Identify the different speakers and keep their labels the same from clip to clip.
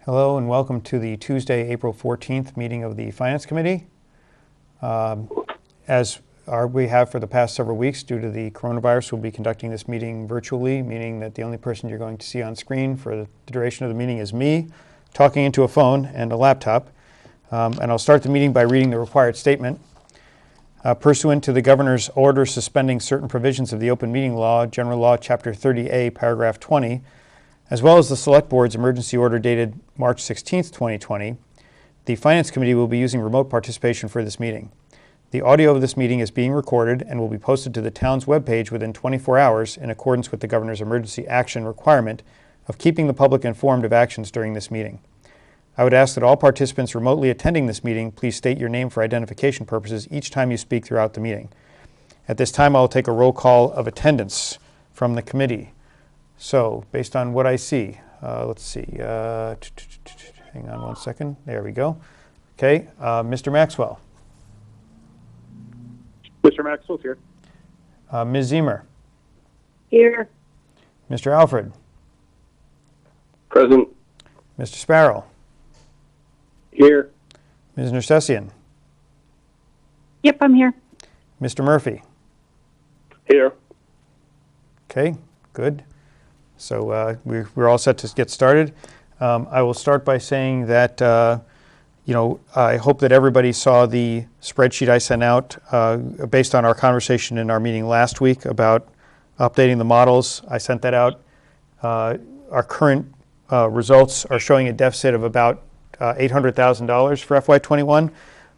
Speaker 1: Hello and welcome to the Tuesday, April 14th meeting of the Finance Committee. As we have for the past several weeks, due to the coronavirus, we'll be conducting this meeting virtually, meaning that the only person you're going to see on screen for the duration of the meeting is me, talking into a phone and a laptop. And I'll start the meeting by reading the required statement. Pursuant to the Governor's order suspending certain provisions of the Open Meeting Law, General Law, Chapter 30A, Paragraph 20, as well as the Select Board's emergency order dated March 16, 2020, the Finance Committee will be using remote participation for this meeting. The audio of this meeting is being recorded and will be posted to the town's webpage within 24 hours in accordance with the Governor's emergency action requirement of keeping the public informed of actions during this meeting. I would ask that all participants remotely attending this meeting please state your name for identification purposes each time you speak throughout the meeting. At this time, I will take a roll call of attendance from the committee. So, based on what I see, let's see, hang on one second, there we go. Okay, Mr. Maxwell.
Speaker 2: Mr. Maxwell's here.
Speaker 1: Ms. Zemer.
Speaker 3: Here.
Speaker 1: Mr. Alfred.
Speaker 2: Present.
Speaker 1: Mr. Sparrow.
Speaker 2: Here.
Speaker 1: Ms. Nersessian.
Speaker 3: Yep, I'm here.
Speaker 1: Mr. Murphy.
Speaker 2: Here.
Speaker 1: Okay, good. So we're all set to get started. I will start by saying that, I hope that everybody saw the spreadsheet I sent out based on our conversation in our meeting last week about updating the models. I sent that out. Our current results are showing a deficit of about $800,000 for FY21.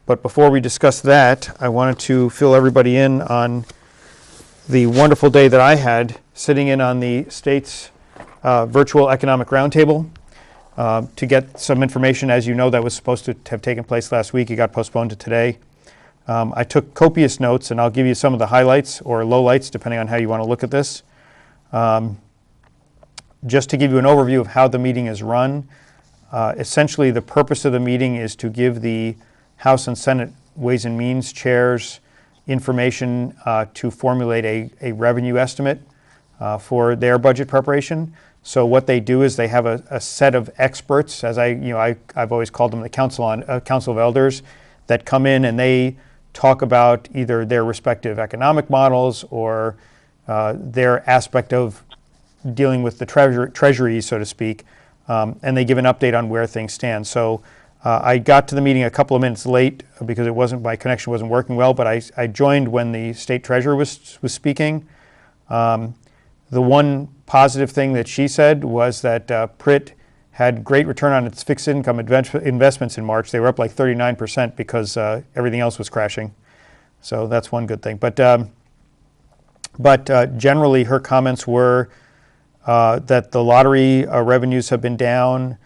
Speaker 1: But before we discuss that, I wanted to fill everybody in on the wonderful day that I had sitting in on the state's virtual economic roundtable to get some information. As you know, that was supposed to have taken place last week. It got postponed to today. I took copious notes, and I'll give you some of the highlights or lowlights, depending on how you want to look at this. Just to give you an overview of how the meeting is run, essentially the purpose of the meeting is to give the House and Senate Ways and Means chairs information to formulate a revenue estimate for their budget preparation. So what they do is they have a set of experts, as I've always called them the council of elders, that come in and they talk about either their respective economic models or their aspect of dealing with the treasury, so to speak, and they give an update on where things stand. So I got to the meeting a couple of minutes late because my connection wasn't working well, but I joined when the state treasurer was speaking. The one positive thing that she said was that PRIT had great return on its fixed income investments in March. They were up like 39% because everything else was crashing. So that's one good thing. But generally her comments were that the lottery revenues have been down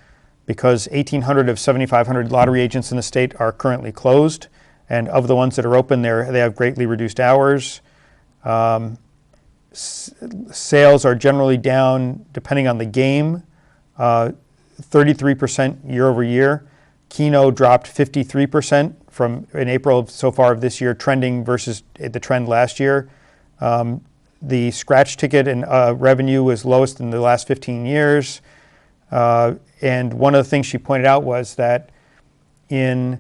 Speaker 1: because 1,800 of 7,500 lottery agents in the state are currently closed. And of the ones that are open, they have greatly reduced hours. Sales are generally down, depending on the game, 33% year over year. Keno dropped 53% from in April so far of this year, trending versus the trend last year. The scratch ticket and revenue was lowest in the last 15 years. And one of the things she pointed out was that in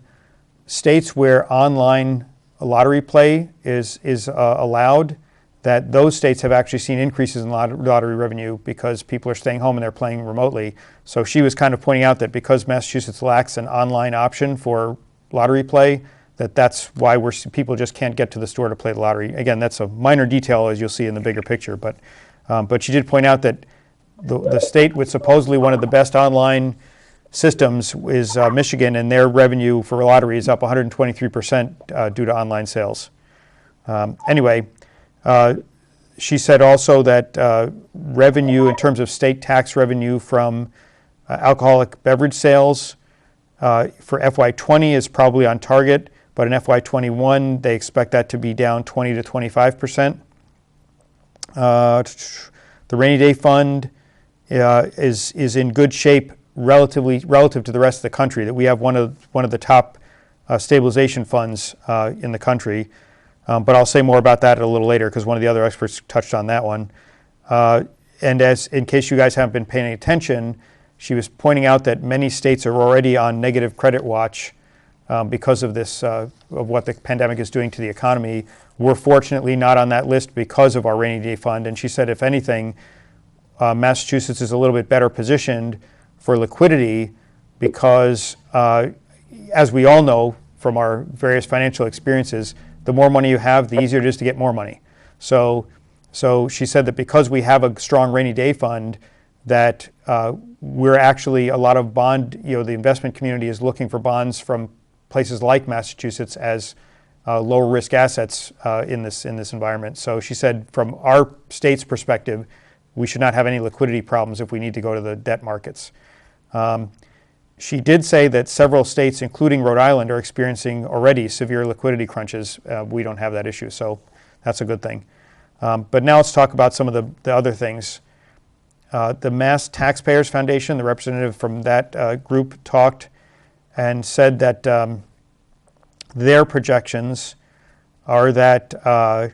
Speaker 1: states where online lottery play is allowed, that those states have actually seen increases in lottery revenue because people are staying home and they're playing remotely. So she was kind of pointing out that because Massachusetts lacks an online option for lottery play, that's why people just can't get to the store to play the lottery. Again, that's a minor detail, as you'll see in the bigger picture. But she did point out that the state with supposedly one of the best online systems is Michigan, and their revenue for lottery is up 123% due to online sales. Anyway. She said also that revenue in terms of state tax revenue from alcoholic beverage sales for FY20 is probably on target, but in FY21 they expect that to be down 20 to 25%. The rainy day fund is in good shape relative to the rest of the country. That we have one of the top stabilization funds in the country. But I'll say more about that a little later because one of the other experts touched on that one. And in case you guys haven't been paying attention, she was pointing out that many states are already on negative credit watch because of this, of what the pandemic is doing to the economy. We're fortunately not on that list because of our rainy day fund. And she said, if anything, Massachusetts is a little bit better positioned for liquidity because, as we all know from our various financial experiences, the more money you have, the easier it is to get more money. So she said that because we have a strong rainy day fund, that we're actually, a lot of bond, the investment community is looking for bonds from places like Massachusetts as lower risk assets in this environment. So she said, from our state's perspective, we should not have any liquidity problems if we need to go to the debt markets. She did say that several states, including Rhode Island, are experiencing already severe liquidity crunches. We don't have that issue, so that's a good thing. But now let's talk about some of the other things. The Mass Taxpayers Foundation, the representative from that group, talked and said that their projections are that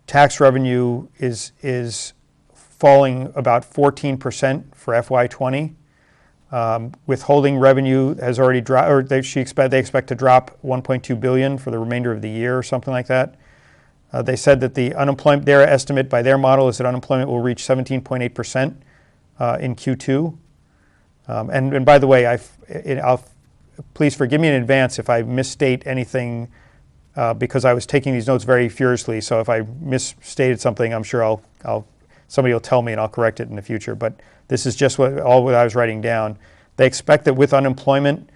Speaker 1: tax revenue is falling about 14% for FY20. Withholding revenue has already dropped, or they expect to drop $1.2 billion for the remainder of the year, or something like that. They said that the unemployment, their estimate by their model is that unemployment will reach 17.8% in Q2. And by the way, please forgive me in advance if I misstate anything because I was taking these notes very furiously. So if I misstated something, I'm sure somebody will tell me and I'll correct it in the future. But this is just what I was writing down. They expect that with unemployment,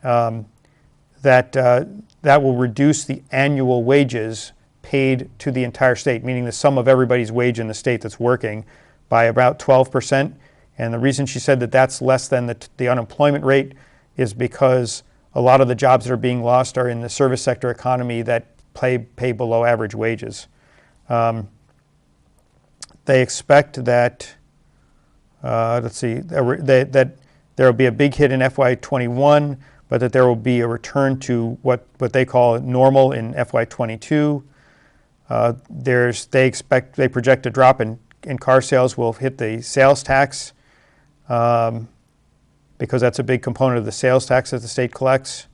Speaker 1: that will reduce the annual wages paid to the entire state, meaning the sum of everybody's wage in the state that's working, by about 12%. And the reason she said that that's less than the unemployment rate is because a lot of the jobs that are being lost are in the service sector economy that pay below average wages. They expect that, that there will be a big hit in FY21, but that there will be a return to what they call normal in FY22. They project a drop in car sales will hit the sales tax because that's a big component of the sales tax that the state collects.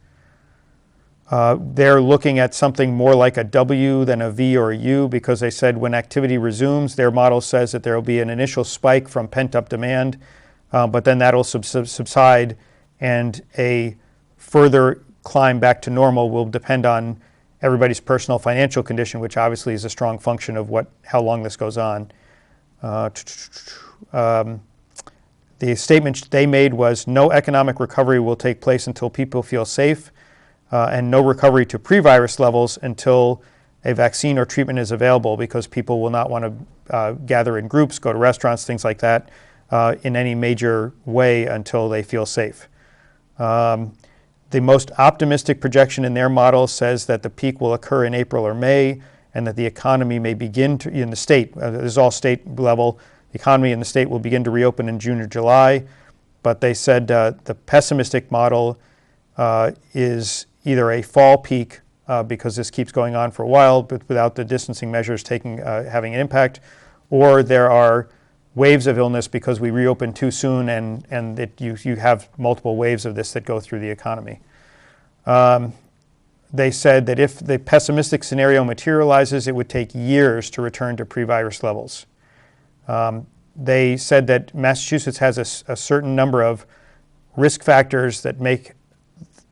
Speaker 1: They're looking at something more like a W than a V or a U because they said when activity resumes, their model says that there will be an initial spike from pent-up demand, but then that'll subside, and a further climb back to normal will depend on everybody's personal financial condition, which obviously is a strong function of how long this goes on. The statement they made was no economic recovery will take place until people feel safe, and no recovery to pre-virus levels until a vaccine or treatment is available, because people will not want to gather in groups, go to restaurants, things like that, in any major way until they feel safe. The most optimistic projection in their model says that the peak will occur in April or May, and that the economy may begin to, in the state, this is all state level, the economy in the state will begin to reopen in June or July. But they said the pessimistic model is either a fall peak because this keeps going on for a while, but without the distancing measures having an impact, or there are waves of illness because we reopen too soon, and you have multiple waves of this that go through the economy. They said that if the pessimistic scenario materializes, it would take years to return to pre-virus levels. They said that Massachusetts has a certain number of risk factors that make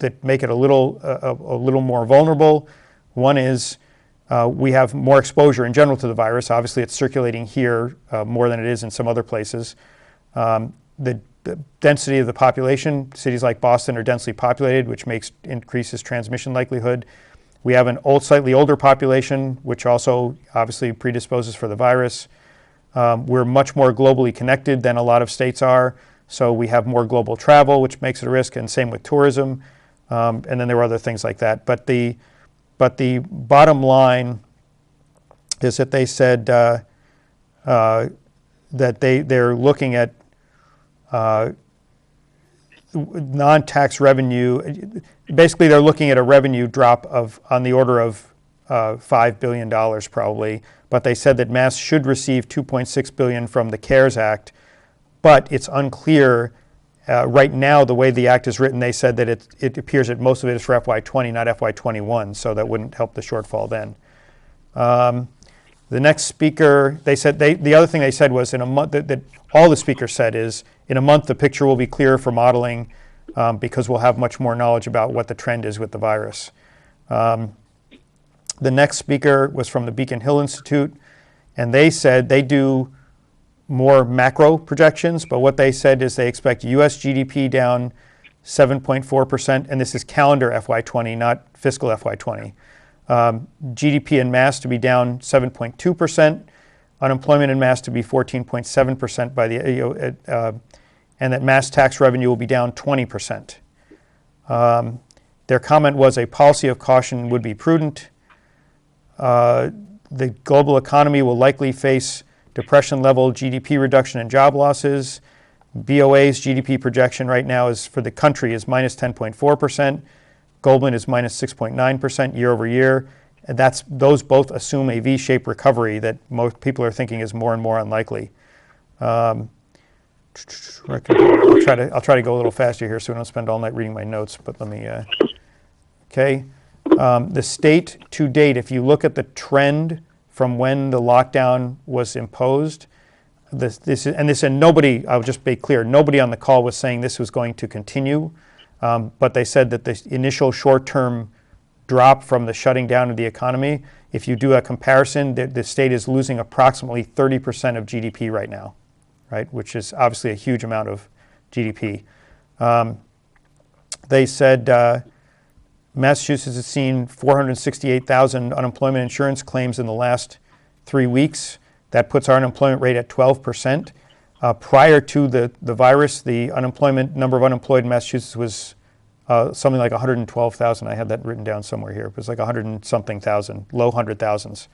Speaker 1: it a little more vulnerable. One is we have more exposure in general to the virus. Obviously, it's circulating here more than it is in some other places. The density of the population, cities like Boston are densely populated, which increases transmission likelihood. We have an slightly older population, which also obviously predisposes for the virus. We're much more globally connected than a lot of states are, so we have more global travel, which makes it a risk, and same with tourism. And then there were other things like that. But the bottom line is that they said that they're looking at non-tax revenue. Basically, they're looking at a revenue drop on the order of $5 billion probably. But they said that Mass should receive $2.6 billion from the CARES Act, but it's unclear Right now, the way the act is written, they said that it appears that most of it is for FY20, not FY21, so that wouldn't help the shortfall then. The next speaker, they said the other thing they said was in a month that all the speakers said is in a month the picture will be clearer for modeling because we'll have much more knowledge about what the trend is with the virus. The next speaker was from the Beacon Hill Institute, and they said they do more macro projections, but what they said is they expect U.S. GDP down 7.4%, and this is calendar FY20, not fiscal FY20. GDP en masse to be down 7.2%, unemployment en masse to be 14.7% by the and that mass tax revenue will be down 20%. Their comment was a policy of caution would be prudent. The global economy will likely face depression-level GDP reduction and job losses. BOA's GDP projection right now is for the country is minus 10.4%. Goldman is minus 6.9% year over year. And those both assume a V-shaped recovery that most people are thinking is more and more unlikely. I'll try to go a little faster here so we don't spend all night reading my notes. But let me. Okay, the state to date, if you look at the trend from when the lockdown was imposed, and nobody. I'll just be clear. Nobody on the call was saying this was going to continue. But they said that the initial short-term drop from the shutting down of the economy, if you do a comparison, the state is losing approximately 30% of GDP right now, right? Which is obviously a huge amount of GDP. They said Massachusetts has seen 468,000 unemployment insurance claims in the last 3 weeks. That puts our unemployment rate at 12%. Prior to the virus, the number of unemployed in Massachusetts was something like 112,000. I had that written down somewhere here. It was like 100 and something thousand, low 100,000s.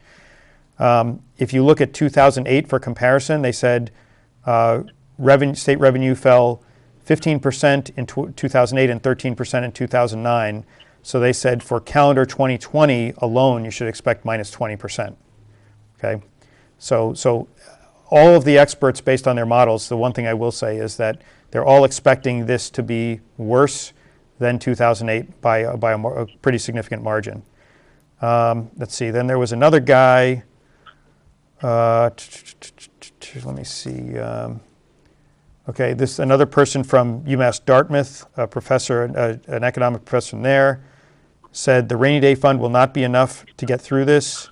Speaker 1: If you look at 2008 for comparison, they said state revenue fell 15% in 2008 and 13% in 2009. So they said for calendar 2020 alone, you should expect minus 20%. Okay, so all of the experts, based on their models, the one thing I will say is that they're all expecting this to be worse than 2008 by a pretty significant margin. Let's see. Then there was another guy. Let me see. Okay, another person from UMass Dartmouth, a professor, an economic professor from there, said the rainy day fund will not be enough to get through this.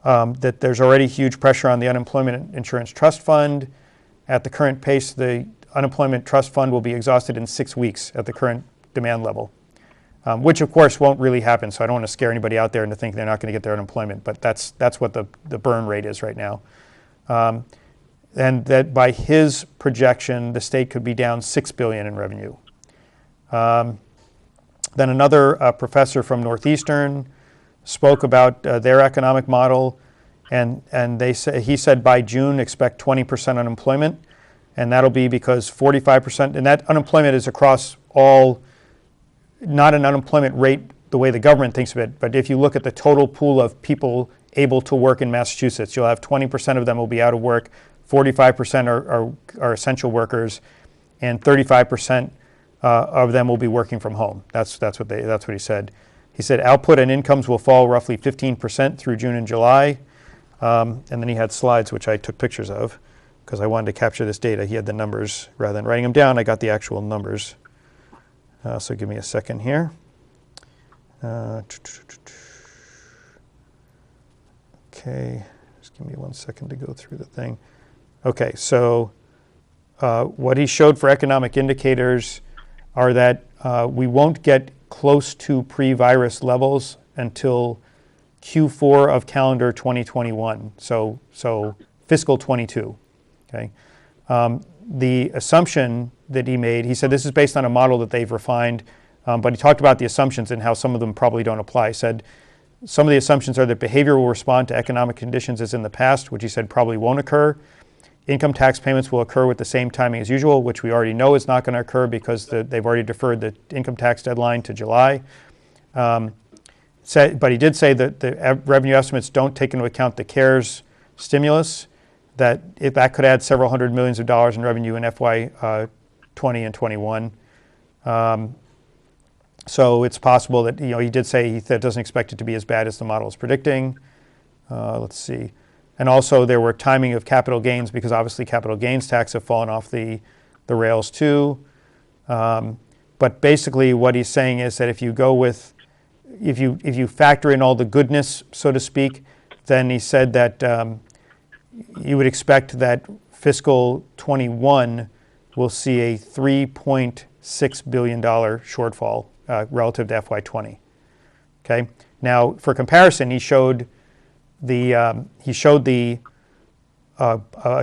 Speaker 1: That there's already huge pressure on the unemployment insurance trust fund. At the current pace, the unemployment trust fund will be exhausted in 6 weeks at the current demand level, which of course won't really happen. So I don't want to scare anybody out there into thinking they're not going to get their unemployment, but that's what the burn rate is right now. And that by his projection, the state could be down $6 billion in revenue. Then another professor from Northeastern spoke about their economic model, and he said by June expect 20% unemployment, and that'll be because 45%, and that unemployment is across all, not an unemployment rate the way the government thinks of it, but if you look at the total pool of people able to work in Massachusetts, you'll have 20% of them will be out of work, 45% are essential workers, and 35% of them will be working from home. That's what he said. He said output and incomes will fall roughly 15% through June and July. And then he had slides, which I took pictures of because I wanted to capture this data. He had the numbers. Rather than writing them down, I got the actual numbers. So give me a second here. Okay, just give me 1 second to go through the thing. Okay, so what he showed for economic indicators are that we won't get close to pre-virus levels until Q4 of calendar 2021, so fiscal 22. Okay, the assumption that he made, he said this is based on a model that they've refined, but he talked about the assumptions and how some of them probably don't apply. He said some of the assumptions are that behavior will respond to economic conditions as in the past, which he said probably won't occur. Income tax payments will occur with the same timing as usual, which we already know is not going to occur because they've already deferred the income tax deadline to July. But he did say that the revenue estimates don't take into account the CARES stimulus, that could add several hundred millions of dollars in revenue in FY 20 and 21. So it's possible that, he did say he doesn't expect it to be as bad as the model is predicting. Let's see. And also there were timing of capital gains, because obviously capital gains tax have fallen off the rails too. But basically what he's saying is that if you factor in all the goodness, so to speak, then he said that you would expect that fiscal 21 will see a $3.6 billion shortfall relative to FY20. Okay. Now, for comparison, he showed a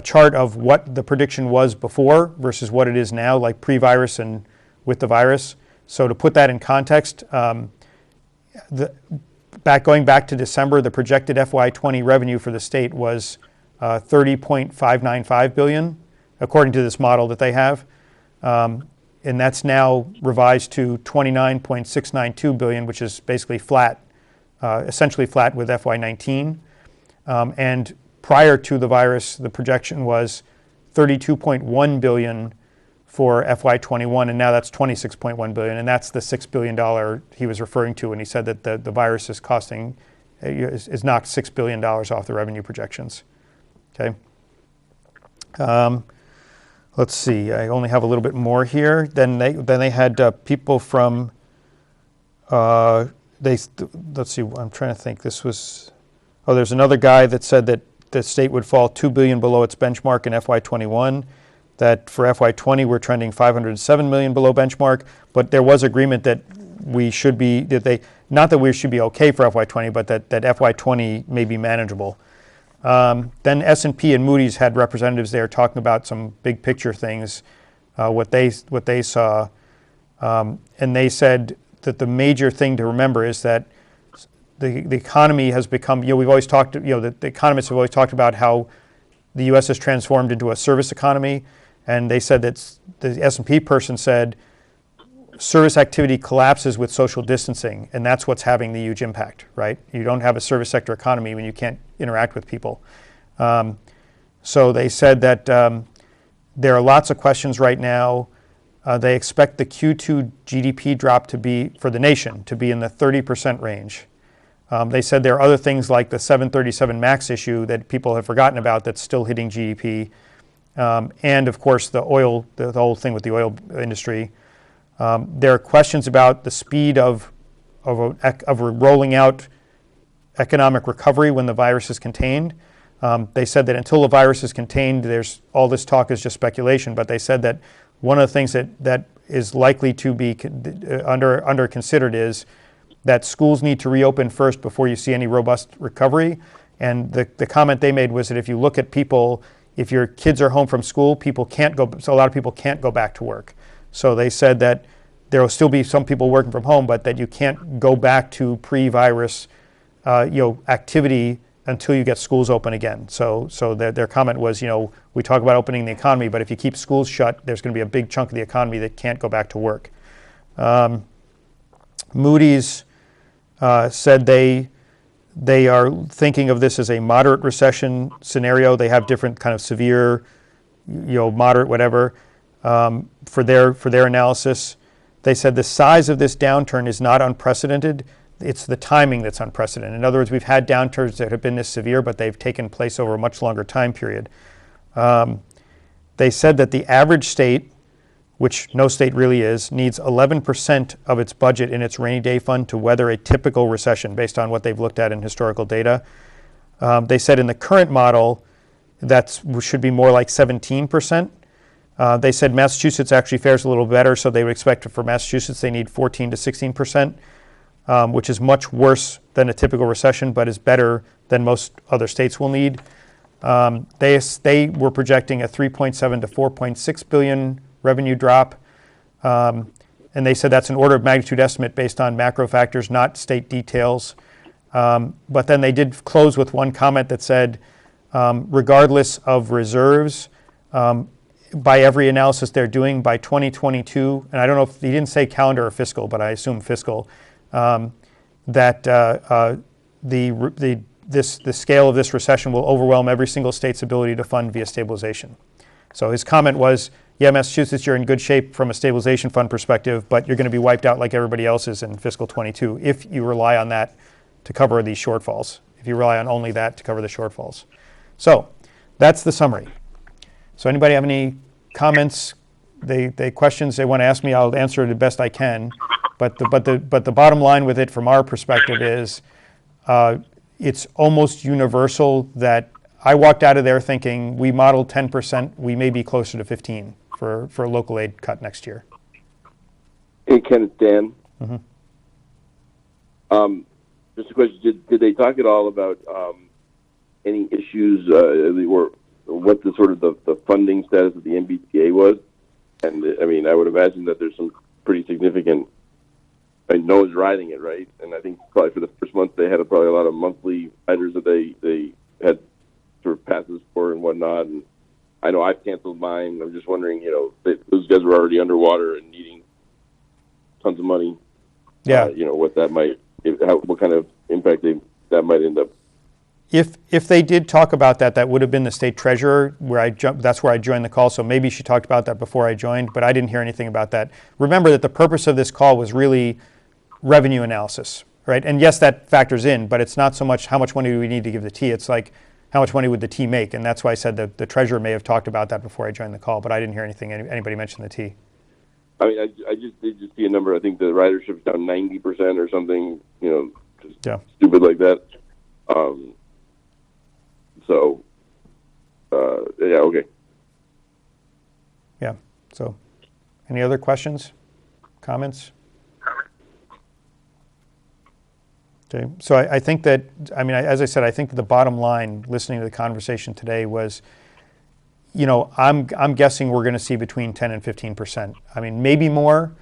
Speaker 1: chart of what the prediction was before versus what it is now, like pre-virus and with the virus. So to put that in context, going back to December, the projected FY20 revenue for the state was $30.595 billion, according to this model that they have. And that's now revised to $29.692 billion, which is basically flat, essentially flat with FY19. And prior to the virus, the projection was $32.1 billion for FY21, and now that's $26.1 billion, and that's the $6 billion he was referring to when he said that the virus is knocked $6 billion off the revenue projections. Okay. Let's see. I only have a little bit more here. Then they had people from. Let's see. I'm trying to think. This was. Oh, there's another guy that said that the state would fall $2 billion below its benchmark in FY21. That for FY20 we're trending $507 million below benchmark. But there was agreement that we should be. Not that we should be okay for FY20, but that FY20 may be manageable. Then S&P and Moodys had representatives there talking about some big picture things, what they saw, and they said that the major thing to remember is that the economy has become. We've always talked. The economists have always talked about how the U.S. has transformed into a service economy, and they said that the S&P person said service activity collapses with social distancing, and that's what's having the huge impact, right? You don't have a service sector economy when you can't interact with people. So they said that there are lots of questions right now. They expect the Q2 GDP drop to be, for the nation, to be in the 30% range. They said there are other things like the 737 MAX issue that people have forgotten about that's still hitting GDP. And of course the whole thing with the oil industry. There are questions about the speed of rolling out economic recovery when the virus is contained. They said that until the virus is contained, there's all this talk is just speculation. But they said that one of the things that is likely to be under considered is that schools need to reopen first before you see any robust recovery. And the comment they made was that if you look at people, if your kids are home from school, so a lot of people can't go back to work. So they said that there will still be some people working from home, but that you can't go back to pre-virus activity until you get schools open again. So their comment was, we talk about opening the economy, but if you keep schools shut, there's going to be a big chunk of the economy that can't go back to work. Moodys said they are thinking of this as a moderate recession scenario. They have different kind of severe, moderate, whatever. For their analysis, they said the size of this downturn is not unprecedented. It's the timing that's unprecedented. In other words, we've had downturns that have been this severe, but they've taken place over a much longer time period. They said that the average state, which no state really is, needs 11% of its budget in its rainy day fund to weather a typical recession based on what they've looked at in historical data. They said in the current model, that should be more like 17%. They said Massachusetts actually fares a little better, so they would expect for Massachusetts they need 14 to 16%, which is much worse than a typical recession, but is better than most other states will need. They were projecting a 3.7 to 4.6 billion revenue drop, and they said that's an order of magnitude estimate based on macro factors, not state details. But then they did close with one comment that said, regardless of reserves, by every analysis they're doing by 2022, and I don't know if he didn't say calendar or fiscal, but I assume fiscal, that the scale of this recession will overwhelm every single state's ability to fund via stabilization. So his comment was, yeah, Massachusetts, you're in good shape from a stabilization fund perspective, but you're going to be wiped out like everybody else is in fiscal 22 if you rely on that to cover these shortfalls, if you rely on only that to cover the shortfalls. So that's the summary. So anybody have any comments, they questions they want to ask me? I'll answer it the best I can. But the bottom line with it from our perspective is it's almost universal that I walked out of there thinking we modeled 10%, we may be closer to 15 for a local aid cut next year.
Speaker 4: Hey, Ken, it's Dan.
Speaker 1: Mm-hmm.
Speaker 4: Just a question, did they talk at all about any issues or what the sort of the funding status of the MBTA was? And I mean, I would imagine that there's some pretty significant, I know it's riding it, right? And I think probably for the first month they had probably a lot of monthly riders that they had sort of passes for and whatnot. And I know I've canceled mine. I'm just wondering, those guys were already underwater and needing tons of money.
Speaker 1: Yeah.
Speaker 4: What that might, what kind of impact that might end up.
Speaker 1: If they did talk about that, that would have been the state treasurer that's where I joined the call. So maybe she talked about that before I joined, but I didn't hear anything about that. Remember that the purpose of this call was really revenue analysis, right? And yes, that factors in, but it's not so much how much money do we need to give the T. It's like how much money would the T make? And that's why I said the treasurer may have talked about that before I joined the call, but I didn't hear anything, anybody mention the T.
Speaker 4: I mean, I just did see a number. I think the ridership's down 90% or something, just stupid like that. Yeah, okay.
Speaker 1: Yeah, so any other questions, comments? Okay, so I think that, as I said, I think that the bottom line, listening to the conversation today was, I'm guessing we're going to see between 10 and 15%. I mean, maybe more,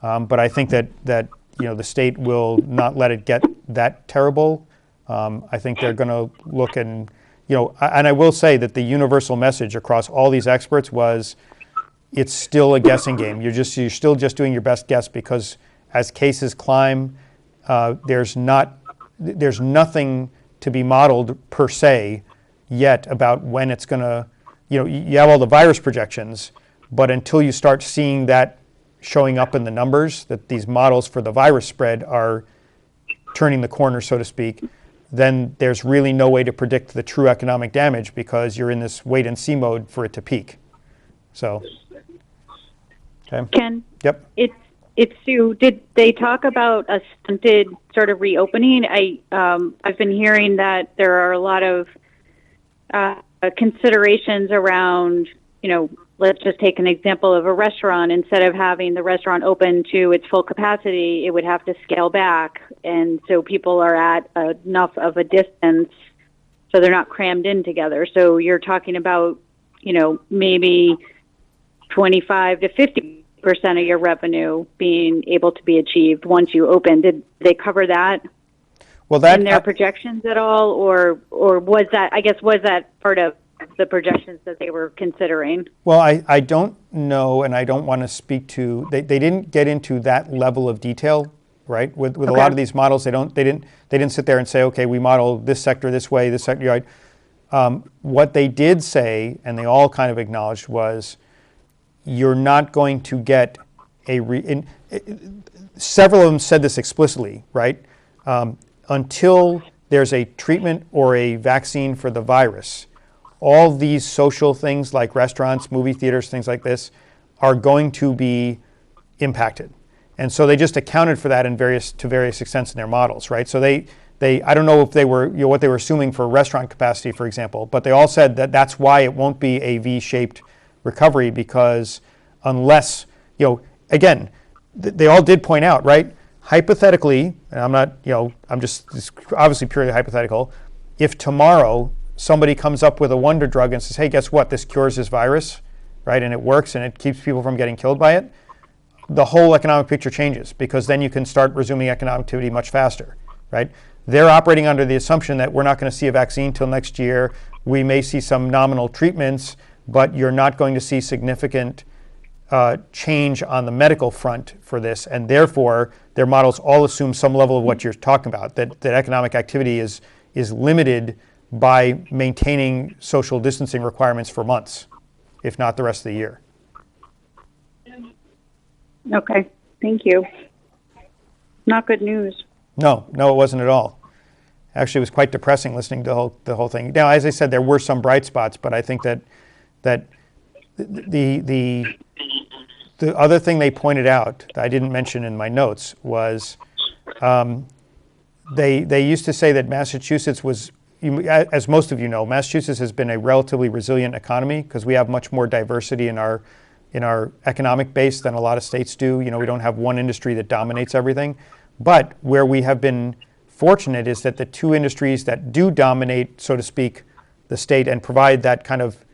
Speaker 1: but I think that the state will not let it get that terrible. I think they're going to look and I will say that the universal message across all these experts was, it's still a guessing game. You're still just doing your best guess because as cases climb, there's nothing to be modeled per se yet about when it's going to. You have all the virus projections, but until you start seeing that showing up in the numbers, that these models for the virus spread are turning the corner, so to speak, then there's really no way to predict the true economic damage because you're in this wait and see mode for it to peak. So, okay.
Speaker 3: Ken?
Speaker 1: Yep.
Speaker 3: It's Sue. Did they talk about a stunted sort of reopening? I've been hearing that there are a lot of considerations around, let's just take an example of a restaurant. Instead of having the restaurant open to its full capacity, it would have to scale back. And so people are at enough of a distance so they're not crammed in together. So you're talking about, maybe 25 to 50% of your revenue being able to be achieved once you open. Did they cover that?
Speaker 1: Well, that
Speaker 3: in their projections at all, or was that part of the projections that they were considering?
Speaker 1: Well, I don't know, and I don't want to speak to. They didn't get into that level of detail, right? With a lot of these models, they didn't sit there and say, okay, we model this sector this way, this sector. Right? What they did say, and they all kind of acknowledged, was you're not going to get several of them said this explicitly, right? Until there's a treatment or a vaccine for the virus, all these social things like restaurants, movie theaters, things like this are going to be impacted. And so they just accounted for that to various extents in their models, right? So they I don't know if they were, what they were assuming for restaurant capacity, for example, but they all said that that's why it won't be a V-shaped recovery because unless, again, they all did point out, right? Hypothetically, and I'm not, I'm just obviously purely hypothetical, if tomorrow somebody comes up with a wonder drug and says, hey, guess what? This cures this virus, right? And it works and it keeps people from getting killed by it, the whole economic picture changes because then you can start resuming economic activity much faster, right? They're operating under the assumption that we're not going to see a vaccine till next year. We may see some nominal treatments, but you're not going to see significant change on the medical front for this, and therefore their models all assume some level of what you're talking about, that economic activity is limited by maintaining social distancing requirements for months, if not the rest of the year.
Speaker 3: Okay, thank you. Not good news.
Speaker 1: No, it wasn't at all. Actually, it was quite depressing listening to the whole thing. Now, as I said, there were some bright spots, but I think that the other thing they pointed out that I didn't mention in my notes was they used to say that Massachusetts was, as most of you know, Massachusetts has been a relatively resilient economy because we have much more diversity in our economic base than a lot of states do. We don't have one industry that dominates everything. But where we have been fortunate is that the two industries that do dominate, so to speak, the state and provide that kind of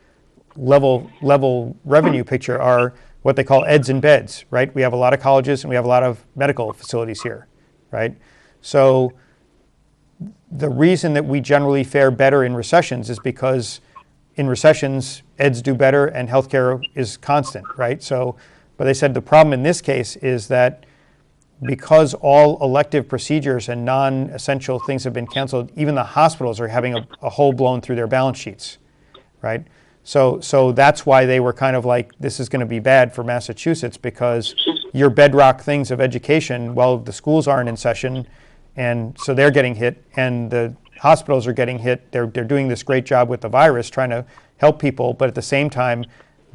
Speaker 1: level revenue picture are what they call eds and beds, right? We have a lot of colleges and we have a lot of medical facilities here, right? So the reason that we generally fare better in recessions is because in recessions, eds do better and healthcare is constant, right? So, but they said the problem in this case is that because all elective procedures and non-essential things have been canceled, even the hospitals are having a hole blown through their balance sheets, right? So that's why they were kind of like, this is going to be bad for Massachusetts because your bedrock things of education, well, the schools aren't in session, and so they're getting hit, and the hospitals are getting hit. They're doing this great job with the virus, trying to help people, but at the same time,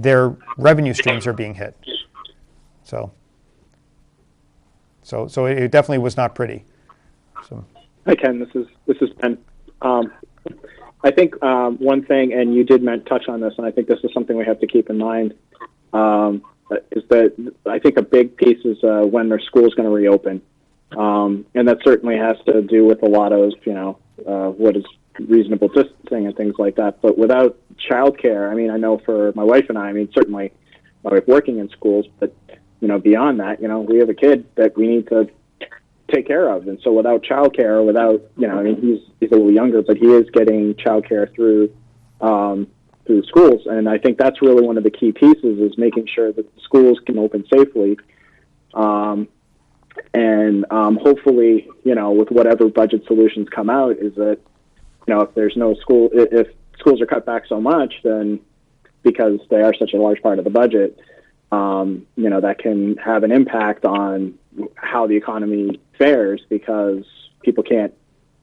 Speaker 1: their revenue streams are being hit. So it definitely was not pretty. So.
Speaker 5: Hi, Ken. This is Ben. I think one thing, and you did touch on this, and I think this is something we have to keep in mind, is that I think a big piece is when their school's going to reopen, and that certainly has to do with a lot of what is reasonable distancing and things like that. But without childcare, I mean, I know for my wife and I mean, certainly my wife working in schools, but beyond that, we have a kid that we need to take care of. And so without childcare, I mean, he's a little younger, but he is getting childcare through schools. And I think that's really one of the key pieces is making sure that the schools can open safely. Hopefully, with whatever budget solutions come out is that, if there's no school, if schools are cut back so much, then because they are such a large part of the budget, that can have an impact on how the economy fares because if people can't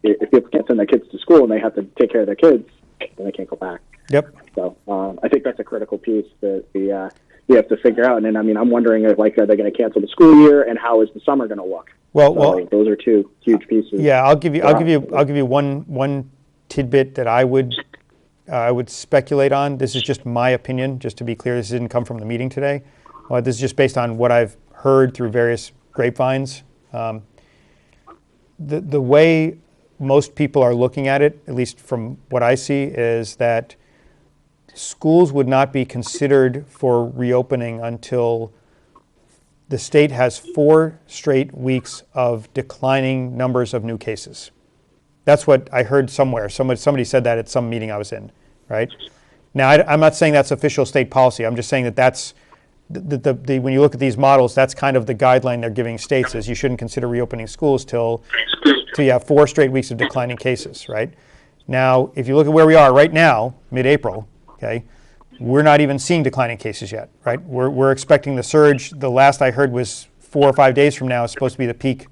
Speaker 5: send their kids to school and they have to take care of their kids, then they can't go back.
Speaker 1: Yep.
Speaker 5: So I think that's a critical piece that we have to figure out. And then, I mean, I'm wondering if, are they going to cancel the school year and how is the summer going to look? Well, those are two huge pieces.
Speaker 1: Yeah, I'll give you one tidbit that I would speculate on. This is just my opinion, just to be clear. This didn't come from the meeting today. This is just based on what I've heard through various grapevines. The way most people are looking at it, at least from what I see, is that schools would not be considered for reopening until the state has 4 straight weeks of declining numbers of new cases. That's what I heard somewhere. Somebody said that at some meeting I was in, right? Now, I'm not saying that's official state policy. I'm just saying that that's when you look at these models, that's kind of the guideline they're giving states is you shouldn't consider reopening schools till you have 4 straight weeks of declining cases, right? Now, if you look at where we are right now, mid-April, okay, we're not even seeing declining cases yet, right? We're expecting the surge. The last I heard was 4 or 5 days from now is supposed to be the peak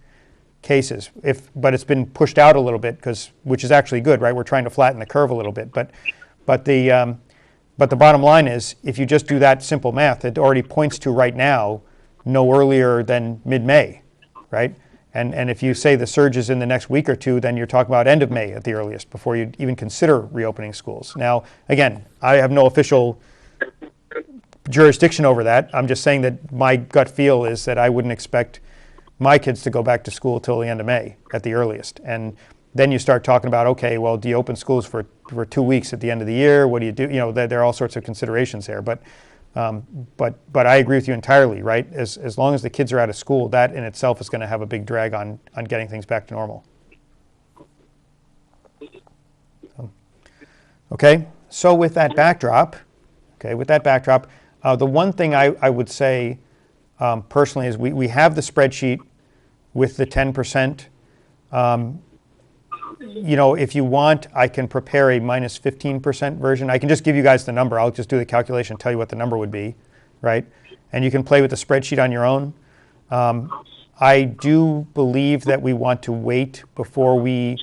Speaker 1: cases. But it's been pushed out a little bit which is actually good, right? We're trying to flatten the curve a little bit. But the bottom line is, if you just do that simple math, it already points to right now no earlier than mid-May, right? And if you say the surge is in the next week or two, then you're talking about end of May at the earliest before you even consider reopening schools. Now, again, I have no official jurisdiction over that. I'm just saying that my gut feel is that I wouldn't expect my kids to go back to school till the end of May at the earliest. And then you start talking about, okay, well, do you open schools for 2 weeks at the end of the year? What do you do? There are all sorts of considerations there. But I agree with you entirely, right? As long as the kids are out of school, that in itself is going to have a big drag on getting things back to normal. Okay, so with that backdrop, the one thing I would say personally is we have the spreadsheet with the 10%. If you want, I can prepare a minus 15% version. I can just give you guys the number. I'll just do the calculation and tell you what the number would be, right? And you can play with the spreadsheet on your own. I do believe that we want to wait before we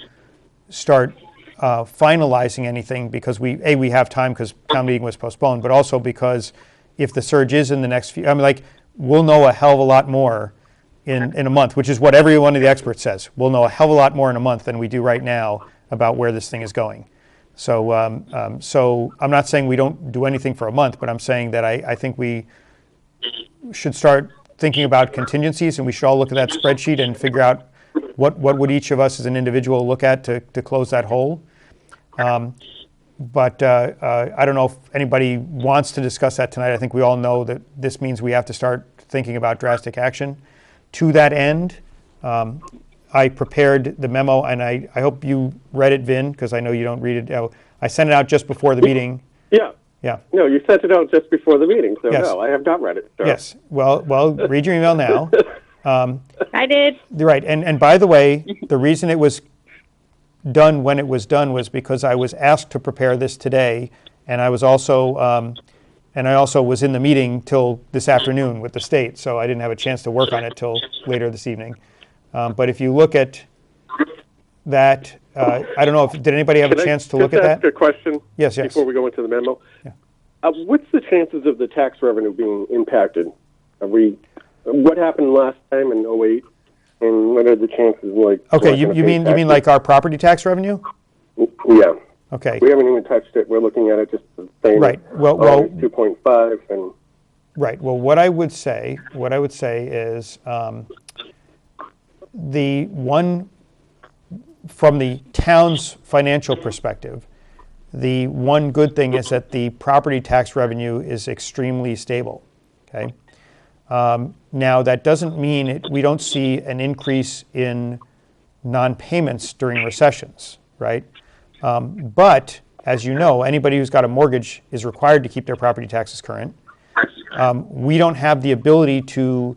Speaker 1: start finalizing anything because we have time because town meeting was postponed, but also because if the surge is in the next few, we'll know a hell of a lot more in a month, which is what every one of the experts says. We'll know a hell of a lot more in a month than we do right now about where this thing is going. So, so I'm not saying we don't do anything for a month, but I'm saying that I think we should start thinking about contingencies, and we should all look at that spreadsheet and figure out what would each of us as an individual look at to close that hole. But I don't know if anybody wants to discuss that tonight. I think we all know that this means we have to start thinking about drastic action. To that end, I prepared the memo, and I hope you read it, Vin, because I know you don't read it. I sent it out just before the meeting.
Speaker 2: Yeah.
Speaker 1: Yeah.
Speaker 2: No, you sent it out just before the meeting, so
Speaker 1: Yes.
Speaker 2: no, I have not read it. So.
Speaker 1: Yes. Well, read your email now.
Speaker 3: I did.
Speaker 1: Right. And by the way, the reason it was done when it was done was because I was asked to prepare this today, and I was also was in the meeting till this afternoon with the state, so I didn't have a chance to work on it till later this evening. But if you look at that, I don't know if did anybody have a chance to look at that?
Speaker 2: Can I ask a question?
Speaker 1: Yes.
Speaker 2: Before we go into the memo?
Speaker 1: Yeah.
Speaker 2: What's the chances of the tax revenue being impacted? What happened last time in '08, and what are the chances?
Speaker 1: Okay, you mean like our property tax revenue?
Speaker 2: Yeah.
Speaker 1: Okay.
Speaker 2: We haven't even touched it. We're looking at it just the same.
Speaker 1: Right. Well,
Speaker 2: 2.5 and.
Speaker 1: Right. Well, what I would say is the one from the town's financial perspective, the one good thing is that the property tax revenue is extremely stable. Okay. Now that doesn't mean we don't see an increase in non-payments during recessions, right? But as you know, anybody who's got a mortgage is required to keep their property taxes current. We don't have the ability to.